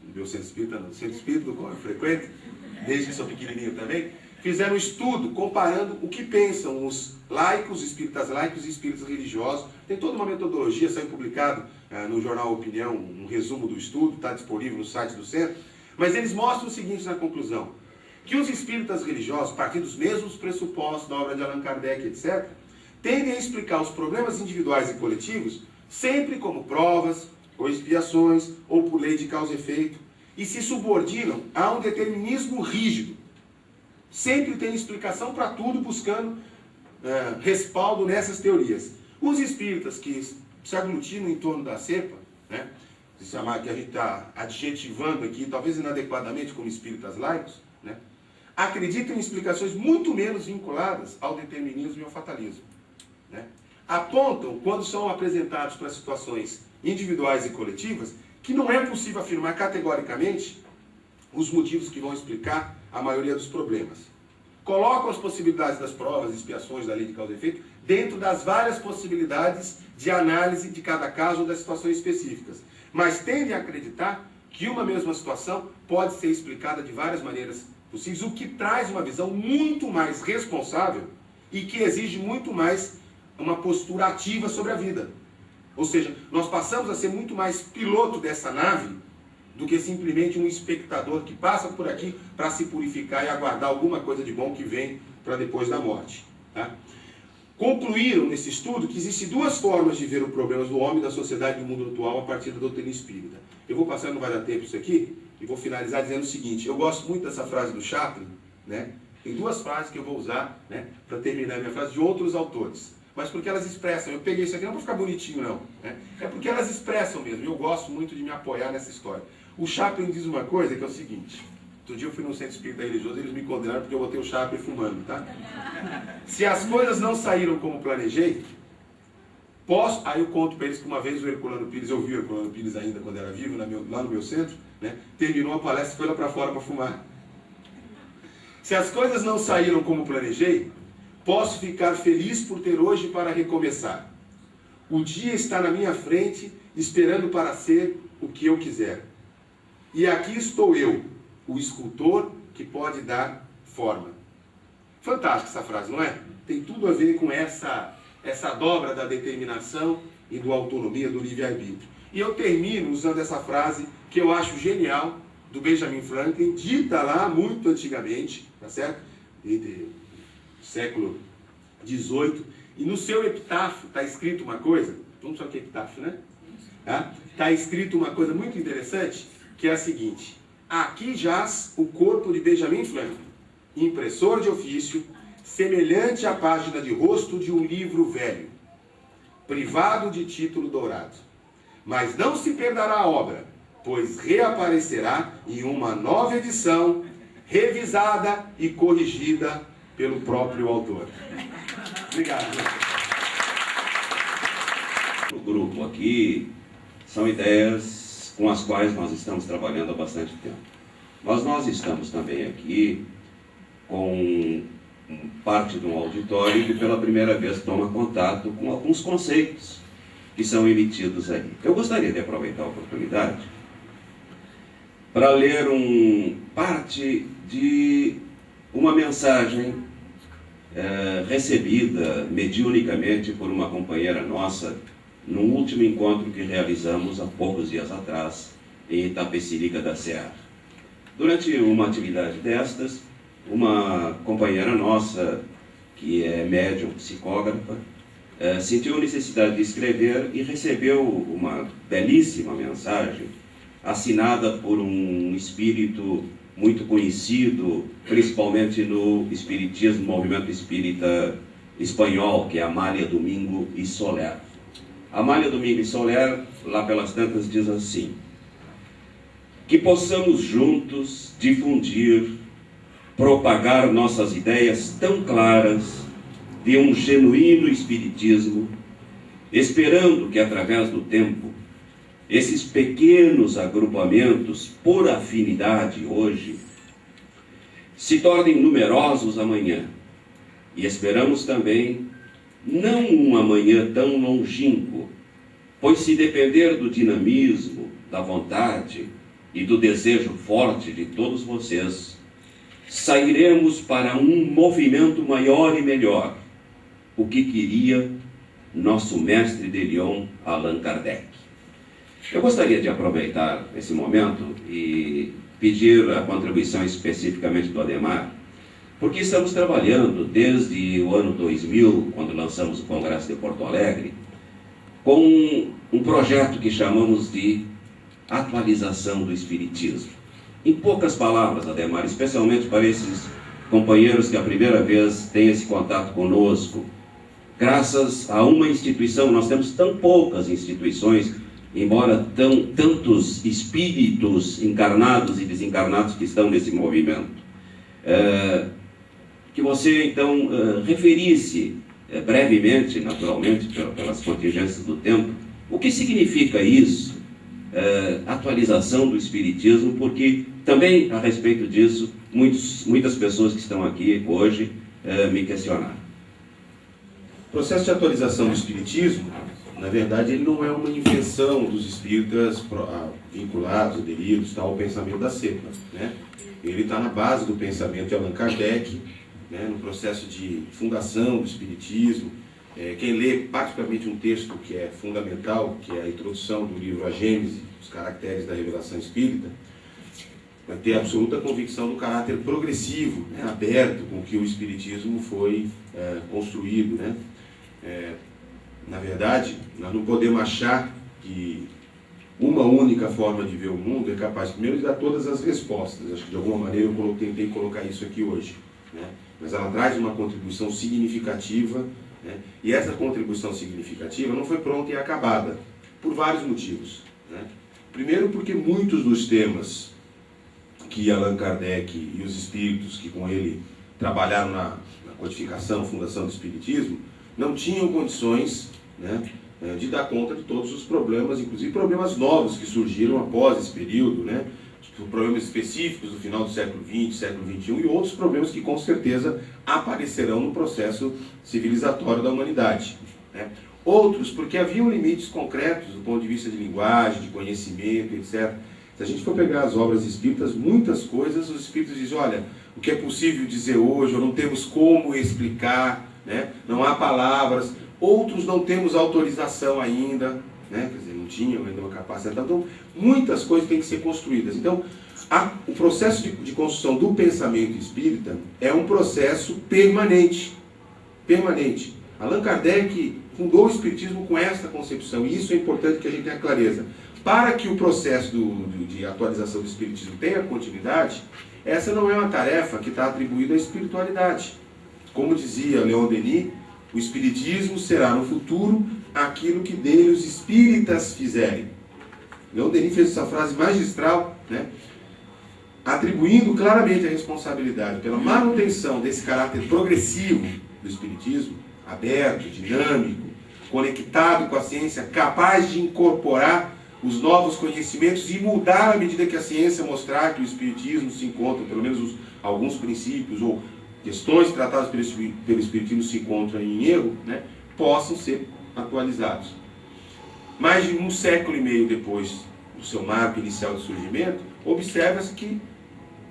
do meu centro espírita, não, centro espírita do qual eu frequento, desde que sou pequenininho também, fizeram um estudo comparando o que pensam os laicos, espíritas laicos e espíritas religiosos. Tem toda uma metodologia, saiu publicado no jornal Opinião, um resumo do estudo, está disponível no site do centro. Mas eles mostram o seguinte na conclusão, que os espíritas religiosos, partindo dos mesmos pressupostos da obra de Allan Kardec, etc., tendem a explicar os problemas individuais e coletivos sempre como provas, ou expiações, ou por lei de causa e efeito, e se subordinam a um determinismo rígido, Sempre tem explicação para tudo, buscando respaldo nessas teorias. Os espíritas que se aglutinam em torno da cepa, né, que a gente está adjetivando aqui, talvez inadequadamente como espíritas laicos, né, acreditam em explicações muito menos vinculadas ao determinismo e ao fatalismo. Né? Apontam, quando são apresentados para situações individuais e coletivas, que não é possível afirmar categoricamente os motivos que vão explicar a maioria dos problemas. Colocam as possibilidades das provas, expiações da lei de causa e efeito dentro das várias possibilidades de análise de cada caso ou das situações específicas. Mas tendem a acreditar que uma mesma situação pode ser explicada de várias maneiras possíveis, o que traz uma visão muito mais responsável e que exige muito mais uma postura ativa sobre a vida. Ou seja, nós passamos a ser muito mais piloto dessa nave do que simplesmente um espectador que passa por aqui para se purificar e aguardar alguma coisa de bom que vem para depois da morte. Tá? Concluíram nesse estudo que existem duas formas de ver os problemas do homem, da sociedade e do mundo atual a partir da doutrina espírita. Eu vou passar, não vai dar tempo isso aqui, e vou finalizar dizendo o seguinte: eu gosto muito dessa frase do Chaplin, né? Tem duas frases que eu vou usar, né, para terminar a minha frase, de outros autores. Mas porque elas expressam, eu peguei isso aqui não para ficar bonitinho não, né? É porque elas expressam mesmo, eu gosto muito de me apoiar nessa história. O Chaplin diz uma coisa que é o seguinte: outro dia eu fui num centro espírita religioso e eles me condenaram porque eu botei o Chaplin fumando, tá? Se as coisas não saíram como planejei, posso... Aí eu conto para eles que uma vez o Herculano Pires, eu vi o Herculano Pires ainda quando era vivo, lá no meu centro, né? Terminou a palestra e foi lá para fora para fumar. Se as coisas não saíram como planejei, posso ficar feliz por ter hoje para recomeçar. O dia está na minha frente, esperando para ser o que eu quiser. E aqui estou eu, o escultor que pode dar forma. Fantástica essa frase, não é? Tem tudo a ver com essa dobra da determinação e da autonomia, do livre-arbítrio. E eu termino usando essa frase que eu acho genial, do Benjamin Franklin, dita lá muito antigamente, tá certo? Século XVIII. E no seu epitáfio está escrito uma coisa, vamos só que é epitáfio, né? Está escrito uma coisa muito interessante, que é a seguinte: aqui jaz o corpo de Benjamin Franklin, impressor de ofício, semelhante à página de rosto de um livro velho, privado de título dourado. Mas não se perderá a obra, pois reaparecerá em uma nova edição, revisada e corrigida pelo próprio autor. Obrigado. O grupo aqui são ideias com as quais nós estamos trabalhando há bastante tempo. Mas nós estamos também aqui com parte de um auditório que pela primeira vez toma contato com alguns conceitos que são emitidos aí. Eu gostaria de aproveitar a oportunidade para ler parte de uma mensagem recebida mediunicamente por uma companheira nossa no último encontro que realizamos há poucos dias atrás em Itapecerica da Serra. Durante uma atividade destas, uma companheira nossa, que é médium psicógrafa, sentiu a necessidade de escrever e recebeu uma belíssima mensagem assinada por um espírito muito conhecido, principalmente no espiritismo, movimento espírita espanhol, que é Amália Domingo e Soler. Amália Domingo e Soler, lá pelas tantas, diz assim: que possamos juntos difundir, propagar nossas ideias tão claras de um genuíno espiritismo, esperando que através do tempo esses pequenos agrupamentos, por afinidade hoje, se tornem numerosos amanhã. E esperamos também, não um amanhã tão longínquo, pois se depender do dinamismo, da vontade e do desejo forte de todos vocês, sairemos para um movimento maior e melhor, o que queria nosso mestre de Lyon, Allan Kardec. Eu gostaria de aproveitar esse momento e pedir a contribuição especificamente do Adhemar, porque estamos trabalhando desde o ano 2000, quando lançamos o Congresso de Porto Alegre, com um projeto que chamamos de atualização do Espiritismo. Em poucas palavras, Adhemar, especialmente para esses companheiros que a primeira vez têm esse contato conosco, graças a uma instituição, nós temos tão poucas instituições, embora tantos espíritos encarnados e desencarnados que estão nesse movimento, que você então referisse brevemente, naturalmente, pelas contingências do tempo, o que significa isso, atualização do Espiritismo, porque também a respeito disso, muitas pessoas que estão aqui hoje me questionaram. O processo de atualização do Espiritismo, na verdade, ele não é uma invenção dos espíritas vinculados, aderidos ao pensamento da cepa, né? Ele está na base do pensamento de Allan Kardec, né, no processo de fundação do Espiritismo. Quem lê particularmente um texto que é fundamental, que é a introdução do livro A Gênese, os caracteres da revelação espírita, vai ter absoluta convicção do caráter progressivo, né, aberto com que o Espiritismo foi construído, né? Na verdade, nós não podemos achar que uma única forma de ver o mundo é capaz, primeiro, de dar todas as respostas. Acho que de alguma maneira eu tentei colocar isso aqui hoje, né? Mas ela traz uma contribuição significativa, né? E essa contribuição significativa não foi pronta e acabada, por vários motivos, né? Primeiro, porque muitos dos temas que Allan Kardec e os espíritos que com ele trabalharam na codificação, fundação do Espiritismo, não tinham condições, né, de dar conta de todos os problemas, inclusive problemas novos que surgiram após esse período, né, problemas específicos do final do século XX, século XXI, e outros problemas que com certeza aparecerão no processo civilizatório da humanidade, né. Outros porque haviam limites concretos do ponto de vista de linguagem, de conhecimento, etc. Se a gente for pegar as obras espíritas, muitas coisas os espíritos dizem, olha, o que é possível dizer hoje, ou não temos como explicar, né? Não há palavras. Outros não temos autorização ainda, né? Quer dizer, não tinham ainda uma capacidade. Então, muitas coisas têm que ser construídas. Então, o processo de construção do pensamento espírita é um processo permanente. Permanente. Allan Kardec fundou o Espiritismo com esta concepção, e isso é importante que a gente tenha clareza. Para que o processo de atualização do Espiritismo tenha continuidade, essa não é uma tarefa que está atribuída à espiritualidade. Como dizia Leon Denis, o Espiritismo será no futuro aquilo que dele os espíritas fizerem. Leon Denis fez essa frase magistral, né, atribuindo claramente a responsabilidade pela manutenção desse caráter progressivo do Espiritismo, aberto, dinâmico, conectado com a ciência, capaz de incorporar os novos conhecimentos e mudar à medida que a ciência mostrar que o Espiritismo se encontra, pelo menos alguns princípios ou questões tratadas pelo Espiritismo se encontram em erro, né, possam ser atualizados. Mais de 1,5 séculos depois do seu marco inicial de surgimento, observa-se que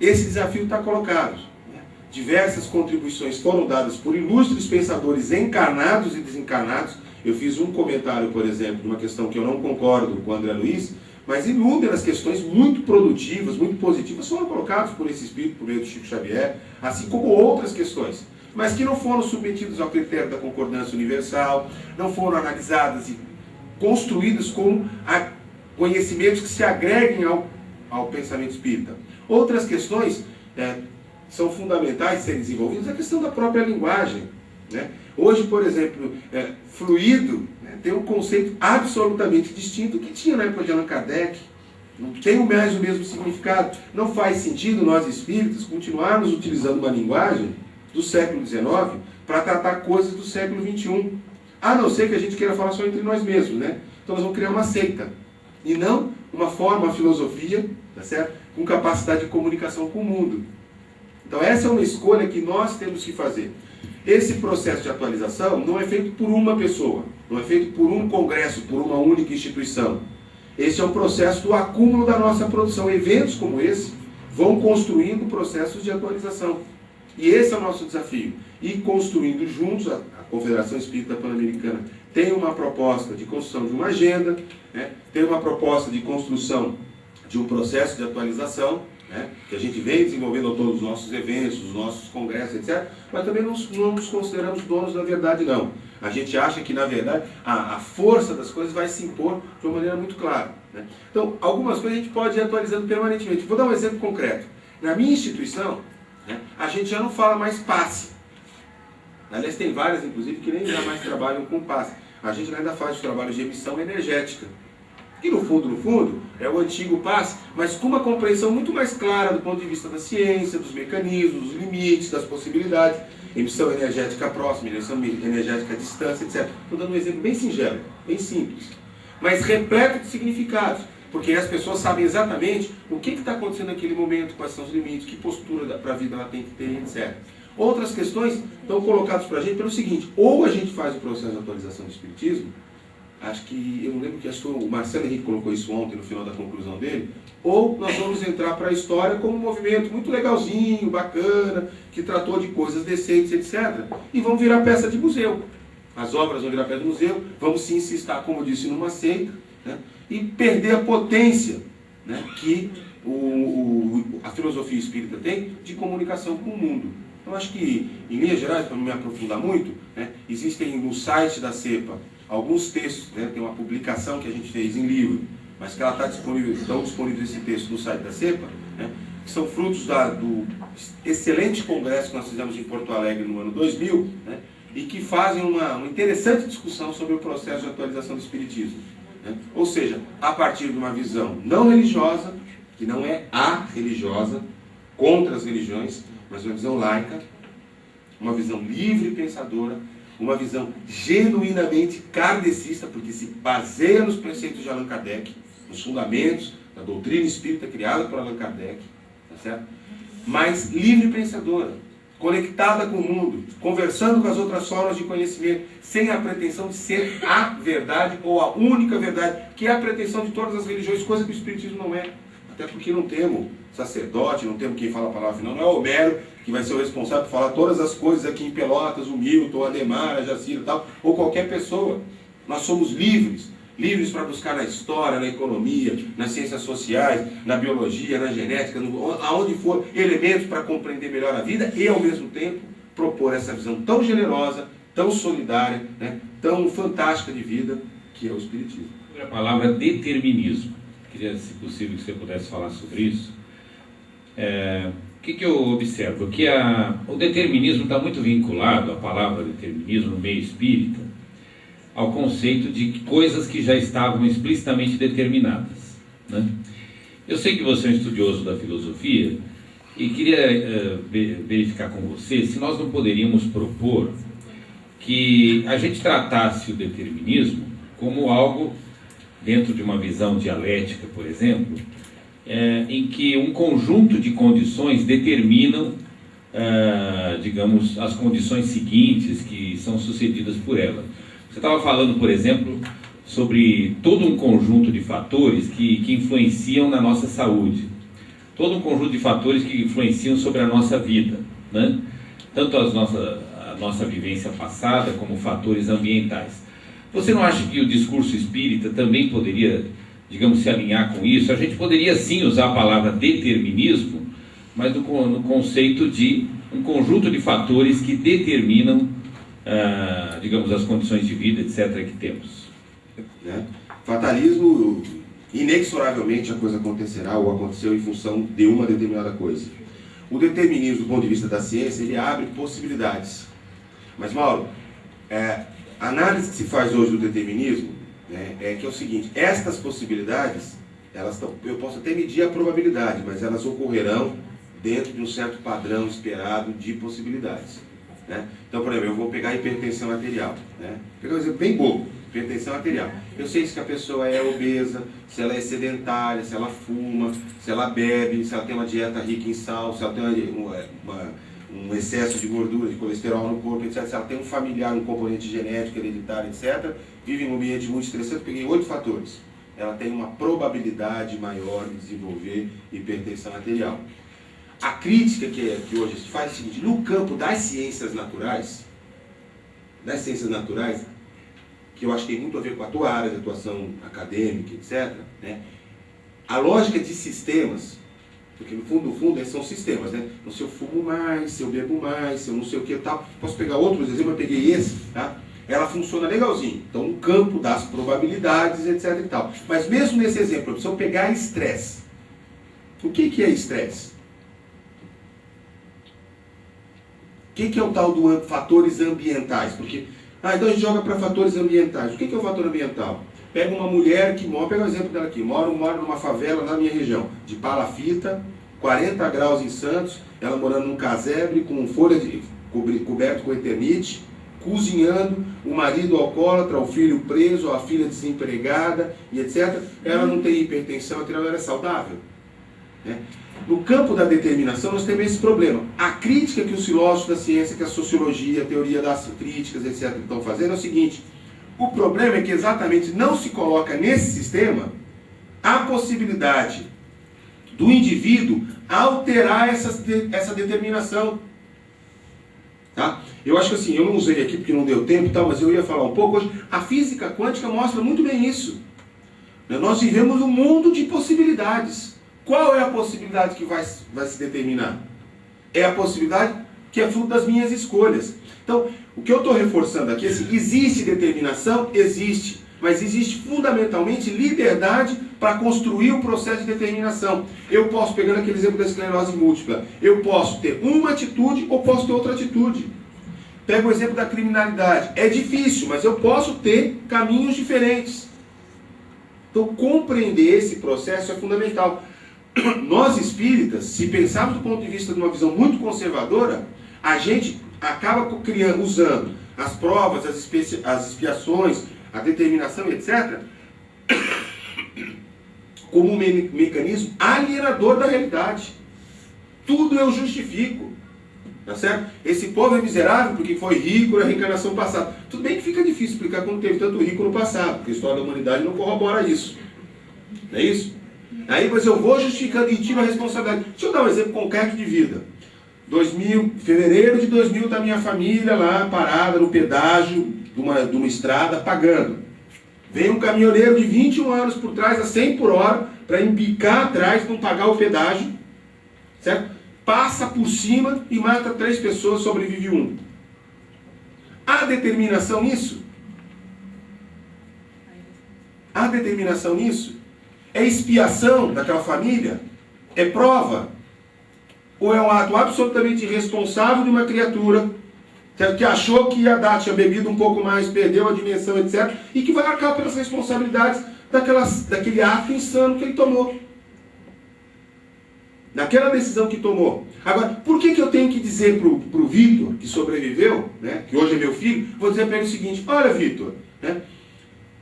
esse desafio está colocado. Né? Diversas contribuições foram dadas por ilustres pensadores encarnados e desencarnados. Eu fiz um comentário, por exemplo, de uma questão que eu não concordo com o André Luiz, mas inúmeras questões muito produtivas, muito positivas, foram colocadas por esse espírito, por meio do Chico Xavier, assim como outras questões, mas que não foram submetidas ao critério da concordância universal, não foram analisadas e construídas como conhecimentos que se agreguem ao pensamento espírita. Outras questões são fundamentais de serem desenvolvidas, a questão da própria linguagem, né? Hoje, por exemplo, fluido, né, tem um conceito absolutamente distinto que tinha na época de Allan Kardec. Não tem mais o mesmo significado. Não faz sentido nós espíritas continuarmos utilizando uma linguagem do século XIX para tratar coisas do século XXI. A não ser que a gente queira falar só entre nós mesmos, né? Então nós vamos criar uma seita. E não uma forma, uma filosofia, tá certo? Com capacidade de comunicação com o mundo. Então essa é uma escolha que nós temos que fazer. Esse processo de atualização não é feito por uma pessoa, não é feito por um congresso, por uma única instituição. Esse é um processo do acúmulo da nossa produção. Eventos como esse vão construindo processos de atualização. E esse é o nosso desafio. E construindo juntos, a Confederação Espírita Pan-Americana tem uma proposta de construção de uma agenda, né? Tem uma proposta de construção de um processo de atualização, né, que a gente vem desenvolvendo a todos os nossos eventos, os nossos congressos, etc. Mas também não nos consideramos donos da verdade, não. A gente acha que, na verdade, a força das coisas vai se impor de uma maneira muito clara. Né? Então, algumas coisas a gente pode ir atualizando permanentemente. Vou dar um exemplo concreto. Na minha instituição, né? A gente já não fala mais passe. Aliás, tem várias, inclusive, que nem jamais trabalham com passe. A gente ainda faz os trabalhos de emissão energética, que no fundo, é o antigo passe, mas com uma compreensão muito mais clara do ponto de vista da ciência, dos mecanismos, dos limites, das possibilidades. Emissão energética próxima, emissão energética à distância, etc. Estou dando um exemplo bem singelo, bem simples, mas repleto de significados, porque as pessoas sabem exatamente o que está acontecendo naquele momento, quais são os limites, que postura para a vida ela tem que ter, etc. Outras questões estão colocadas para a gente pelo seguinte: ou a gente faz o processo de atualização do Espiritismo, acho que, eu não lembro que acho que o Marcelo Henrique colocou isso ontem no final da conclusão dele, ou nós vamos entrar para a história como um movimento muito legalzinho, bacana, que tratou de coisas decentes, etc. E vamos virar peça de museu. As obras vão virar peça de museu, vamos sim se estar, como eu disse, numa seita, né, e perder a potência, né, que a filosofia espírita tem de comunicação com o mundo. Então acho que, em linhas gerais, para não me aprofundar muito, né, existem no site da CEPA alguns textos, né, tem uma publicação que a gente fez em livro, mas que ela está disponível, estão disponíveis esse texto no site da CEPA, né, que são frutos do excelente congresso que nós fizemos em Porto Alegre no ano 2000, né, e que fazem uma interessante discussão sobre o processo de atualização do Espiritismo. Né? Ou seja, a partir de uma visão não religiosa, que não é a religiosa, contra as religiões, mas uma visão laica, uma visão livre pensadora, uma visão genuinamente kardecista, porque se baseia nos preceitos de Allan Kardec, nos fundamentos da doutrina espírita criada por Allan Kardec, tá certo? Mas livre pensadora, conectada com o mundo, conversando com as outras formas de conhecimento, sem a pretensão de ser a verdade ou a única verdade, que é a pretensão de todas as religiões, coisa que o Espiritismo não é. Até porque não temos sacerdote, não temos quem fala a palavra final, não é o Homero que vai ser o responsável por falar todas as coisas aqui em Pelotas, o Milton, o Ademar, a Jacira e tal, ou qualquer pessoa. Nós somos livres, livres para buscar na história, na economia, nas ciências sociais, na biologia, na genética, aonde for, elementos para compreender melhor a vida e, ao mesmo tempo, propor essa visão tão generosa, tão solidária, né, tão fantástica de vida, que é o Espiritismo. A palavra determinismo. Queria, se possível, que você pudesse falar sobre isso. O que eu observo? Que o determinismo está muito vinculado, a palavra determinismo no meio espírita, ao conceito de coisas que já estavam explicitamente determinadas, né? Eu sei que você é um estudioso da filosofia e queria verificar com você se nós não poderíamos propor que a gente tratasse o determinismo como algo, dentro de uma visão dialética, por exemplo, em que um conjunto de condições determinam, digamos, as condições seguintes que são sucedidas por ela. Você estava falando, por exemplo, sobre todo um conjunto de fatores que influenciam na nossa saúde, todo um conjunto de fatores que influenciam sobre a nossa vida, né? Tanto a nossa vivência passada como fatores ambientais. Você não acha que o discurso espírita também poderia, digamos, se alinhar com isso? A gente poderia sim usar a palavra determinismo, mas no conceito de um conjunto de fatores que determinam, digamos, as condições de vida, etc., que temos. Fatalismo, inexoravelmente a coisa acontecerá ou aconteceu em função de uma determinada coisa. O determinismo, do ponto de vista da ciência, ele abre possibilidades. Mas, Mauro, a análise que se faz hoje do determinismo, né, é que é o seguinte: estas possibilidades, eu posso até medir a probabilidade, mas elas ocorrerão dentro de um certo padrão esperado de possibilidades, né? Então, por exemplo, eu vou pegar a hipertensão arterial, né? Vou pegar um exemplo bem bobo, hipertensão arterial. Eu sei se a pessoa é obesa, se ela é sedentária, se ela fuma, se ela bebe, se ela tem uma dieta rica em sal, se ela tem um excesso de gordura, de colesterol no corpo, etc. Se ela tem um familiar, um componente genético, hereditário, etc. Vive em um ambiente muito estressante, peguei 8 fatores. Ela tem uma probabilidade maior de desenvolver hipertensão arterial. A crítica que hoje se faz é o seguinte: no campo das ciências naturais, que eu acho que tem muito a ver com a tua área de atuação acadêmica, etc., né? A lógica de sistemas, porque no fundo são sistemas, né? Então, se eu fumo mais, se eu bebo mais, se eu não sei o que e tal, posso pegar outros exemplos, eu peguei esse, tá? Ela funciona legalzinho. Então, no campo das probabilidades, etc. e tal. Mas mesmo nesse exemplo, se eu pegar estresse, o que é estresse? que é o tal do fatores ambientais? Porque, então a gente joga para fatores ambientais. O que é o fator ambiental? Pega uma mulher que mora, pega o exemplo dela aqui, mora numa favela na minha região, de palafita, 40 graus em Santos, ela morando num casebre com folha coberto com eternite, cozinhando, o marido alcoólatra, o filho preso, a filha desempregada e etc. Ela não tem hipertensão, ela é saudável. Né? No campo da determinação nós temos esse problema. A crítica que os filósofos da ciência, que a sociologia, a teoria das críticas, etc. estão fazendo é o seguinte: o problema é que exatamente não se coloca nesse sistema a possibilidade do indivíduo alterar essa determinação. Tá? Eu acho que assim, eu não usei aqui porque não deu tempo, tá, mas eu ia falar um pouco hoje. A física quântica mostra muito bem isso. Nós vivemos um mundo de possibilidades. Qual é a possibilidade que vai se determinar? É a possibilidade que é fruto das minhas escolhas. Então, o que eu estou reforçando aqui é assim, existe determinação? Existe. Mas existe fundamentalmente liberdade para construir o processo de determinação. Eu posso, pegando aquele exemplo da esclerose múltipla, eu posso ter uma atitude ou posso ter outra atitude. Pega o exemplo da criminalidade. É difícil, mas eu posso ter caminhos diferentes. Então, compreender esse processo é fundamental. Nós espíritas, se pensarmos do ponto de vista de uma visão muito conservadora, a gente acaba usando as provas, as expiações, a determinação, etc., como um mecanismo alienador da realidade. Tudo eu justifico. Tá certo? Esse povo é miserável porque foi rico na reencarnação passada. Tudo bem que fica difícil explicar como teve tanto rico no passado, porque a história da humanidade não corrobora isso. Não é isso? Aí, mas eu vou justificando e tiro a responsabilidade. Deixa eu dar um exemplo concreto de vida. Fevereiro de 2000, tá minha família lá parada no pedágio de uma estrada pagando. Vem um caminhoneiro de 21 anos por trás a 100 por hora para embicar atrás para não pagar o pedágio, certo? Passa por cima e mata 3 pessoas, sobrevive 1. Há determinação nisso? Há determinação nisso? É expiação daquela família? É prova? Ou é um ato absolutamente irresponsável de uma criatura que achou que ia dar, tinha bebido um pouco mais, perdeu a dimensão, etc., e que vai arcar pelas responsabilidades daquele ato insano que ele tomou. Naquela decisão que tomou. Agora, por que eu tenho que dizer pro Vitor, que sobreviveu, né, que hoje é meu filho, vou dizer para ele o seguinte: olha, Vitor, né,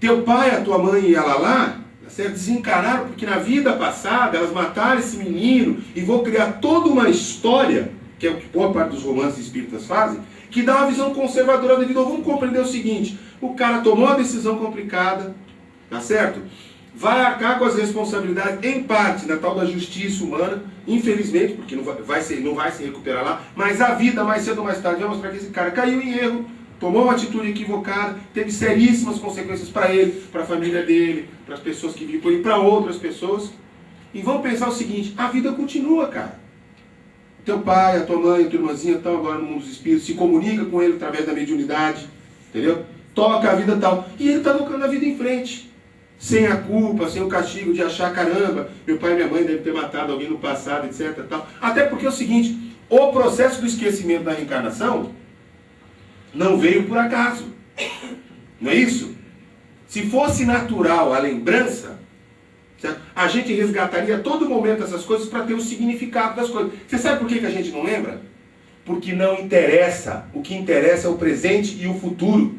teu pai, a tua mãe e ela lá, certo, desencararam porque na vida passada elas mataram esse menino e vou criar toda uma história, que é o que boa parte dos romances espíritas fazem, que dá uma visão conservadora da vida. Vamos compreender o seguinte: o cara tomou uma decisão complicada, tá certo? Vai arcar com as responsabilidades, em parte, na tal da justiça humana, infelizmente, porque não vai se recuperar lá, mas a vida, mais cedo ou mais tarde, vai mostrar que esse cara caiu em erro, tomou uma atitude equivocada, teve seríssimas consequências para ele, para a família dele, para as pessoas que vivem por ele, para outras pessoas. E vamos pensar o seguinte: a vida continua, cara. Teu pai, a tua mãe, a tua irmãzinha estão agora no mundo dos espíritos, se comunica com ele através da mediunidade, entendeu? Toca a vida tal. E ele está tocando a vida em frente. Sem a culpa, sem o castigo de achar, caramba, meu pai e minha mãe devem ter matado alguém no passado, etc. Tal. Até porque é o seguinte: o processo do esquecimento da reencarnação não veio por acaso. Não é isso? Se fosse natural a lembrança, certo? A gente resgataria a todo momento essas coisas para ter o significado das coisas. Você sabe por que a gente não lembra? Porque não interessa. O que interessa é o presente e o futuro.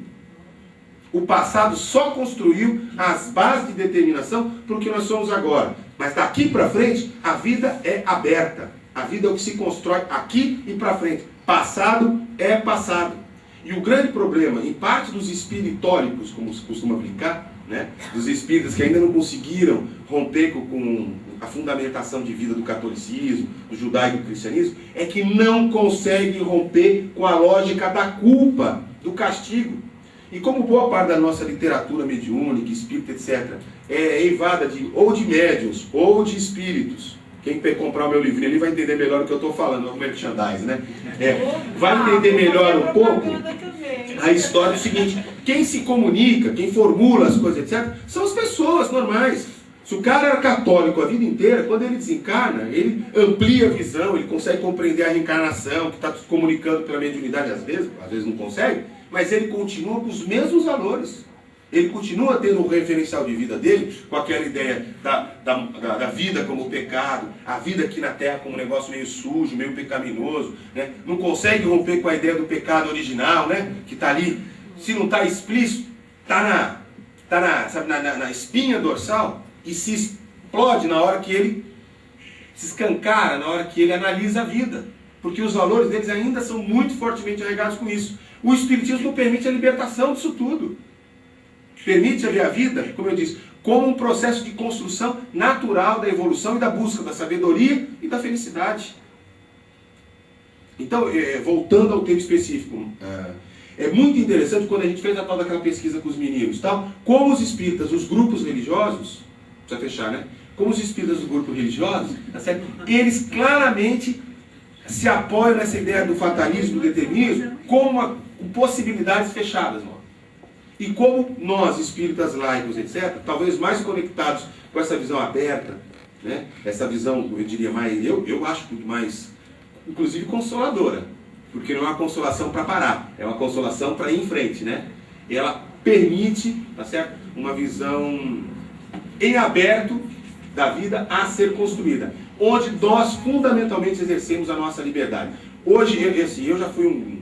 O passado só construiu as bases de determinação para o que nós somos agora. Mas daqui para frente, a vida é aberta. A vida é o que se constrói aqui e para frente. Passado é passado. E o grande problema, em parte dos espiritólicos, como se costuma brincar, né, dos espíritas que ainda não conseguiram romper com a fundamentação de vida do catolicismo, do judaico e do cristianismo, é que não conseguem romper com a lógica da culpa, do castigo. E como boa parte da nossa literatura mediúnica, espírita, etc., é eivada ou de médiuns ou de espíritos. Quem comprar o meu livrinho ali vai entender melhor o que eu estou falando, não é o merchandise, né? Vai entender melhor um pouco a história. É o seguinte: quem se comunica, quem formula as coisas, etc., são as pessoas normais. Se o cara era católico a vida inteira, quando ele desencarna, ele amplia a visão, ele consegue compreender a reencarnação, que está se comunicando pela mediunidade às vezes não consegue, mas ele continua com os mesmos valores. Ele continua tendo o referencial de vida dele, com aquela ideia da vida como pecado, a vida aqui na Terra como um negócio meio sujo, meio pecaminoso, né? Não consegue romper com a ideia do pecado original, né? Que está ali, se não está explícito, está na espinha dorsal e se explode na hora que ele se escancara, na hora que ele analisa a vida. Porque os valores deles ainda são muito fortemente arraigados com isso. O Espiritismo permite a libertação disso tudo. Permite ver a vida, como eu disse, como um processo de construção natural da evolução e da busca da sabedoria e da felicidade. Então, voltando ao tema específico, é muito interessante quando a gente fez a tal daquela pesquisa com os meninos, tal, como os espíritas, os grupos religiosos, precisa fechar, né? Como os espíritas dos grupos religiosos, tá certo? Eles claramente se apoiam nessa ideia do fatalismo, do determinismo, como possibilidades fechadas, mano. E como nós, espíritas laicos, etc., talvez mais conectados com essa visão aberta, né? Essa visão, eu diria mais, eu acho muito mais, inclusive consoladora, porque não é uma consolação para parar, é uma consolação para ir em frente, né? E ela permite, tá certo? Uma visão em aberto da vida a ser construída, onde nós fundamentalmente exercemos a nossa liberdade. Hoje, eu já fui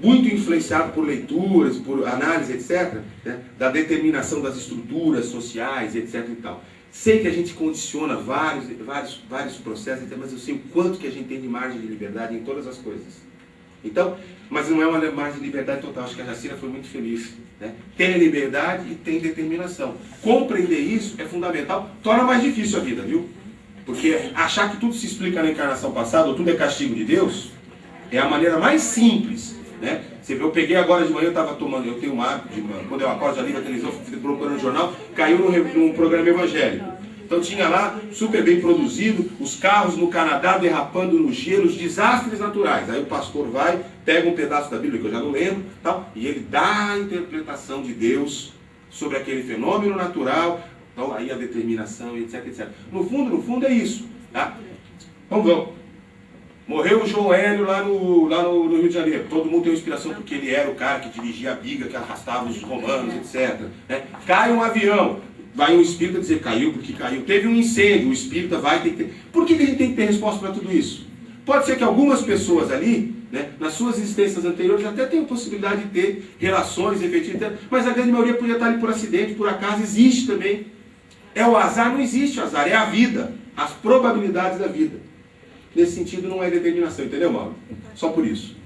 muito influenciado por leituras, por análise, etc., né, da determinação das estruturas sociais, etc. e tal. Sei que a gente condiciona vários processos, mas eu sei o quanto que a gente tem de margem de liberdade em todas as coisas. Então, mas não é uma margem de liberdade total. Acho que a Jacira foi muito feliz, né? Tem liberdade e tem determinação. Compreender isso é fundamental. Torna mais difícil a vida, viu? Porque achar que tudo se explica na encarnação passada, ou tudo é castigo de Deus, é a maneira mais simples, né? Você vê, eu peguei agora de manhã, eu tenho um hábito de manhã, quando eu acordo, já ligo a televisão, fico procurando o jornal, caiu num programa evangélico. Então tinha lá, super bem produzido, os carros no Canadá derrapando no gelo, os desastres naturais. Aí o pastor vai, pega um pedaço da Bíblia, que eu já não lembro, tal, e ele dá a interpretação de Deus sobre aquele fenômeno natural, então aí a determinação, etc, etc. No fundo é isso, tá? Então vamos. Morreu o João Hélio lá no Rio de Janeiro. Todo mundo tem uma inspiração porque ele era o cara que dirigia a biga, que arrastava os romanos, etc. Né? Cai um avião. Vai um espírita dizer, caiu porque caiu. Teve um incêndio, o espírita vai ter que ter... Por que a gente tem que ter resposta para tudo isso? Pode ser que algumas pessoas ali, né, nas suas existências anteriores, até tenham possibilidade de ter relações efetivas, mas a grande maioria podia estar ali por acidente, por acaso, existe também. É o azar, não existe o azar, é a vida, as probabilidades da vida. Nesse sentido não é determinação, entendeu, Mauro? Só por isso.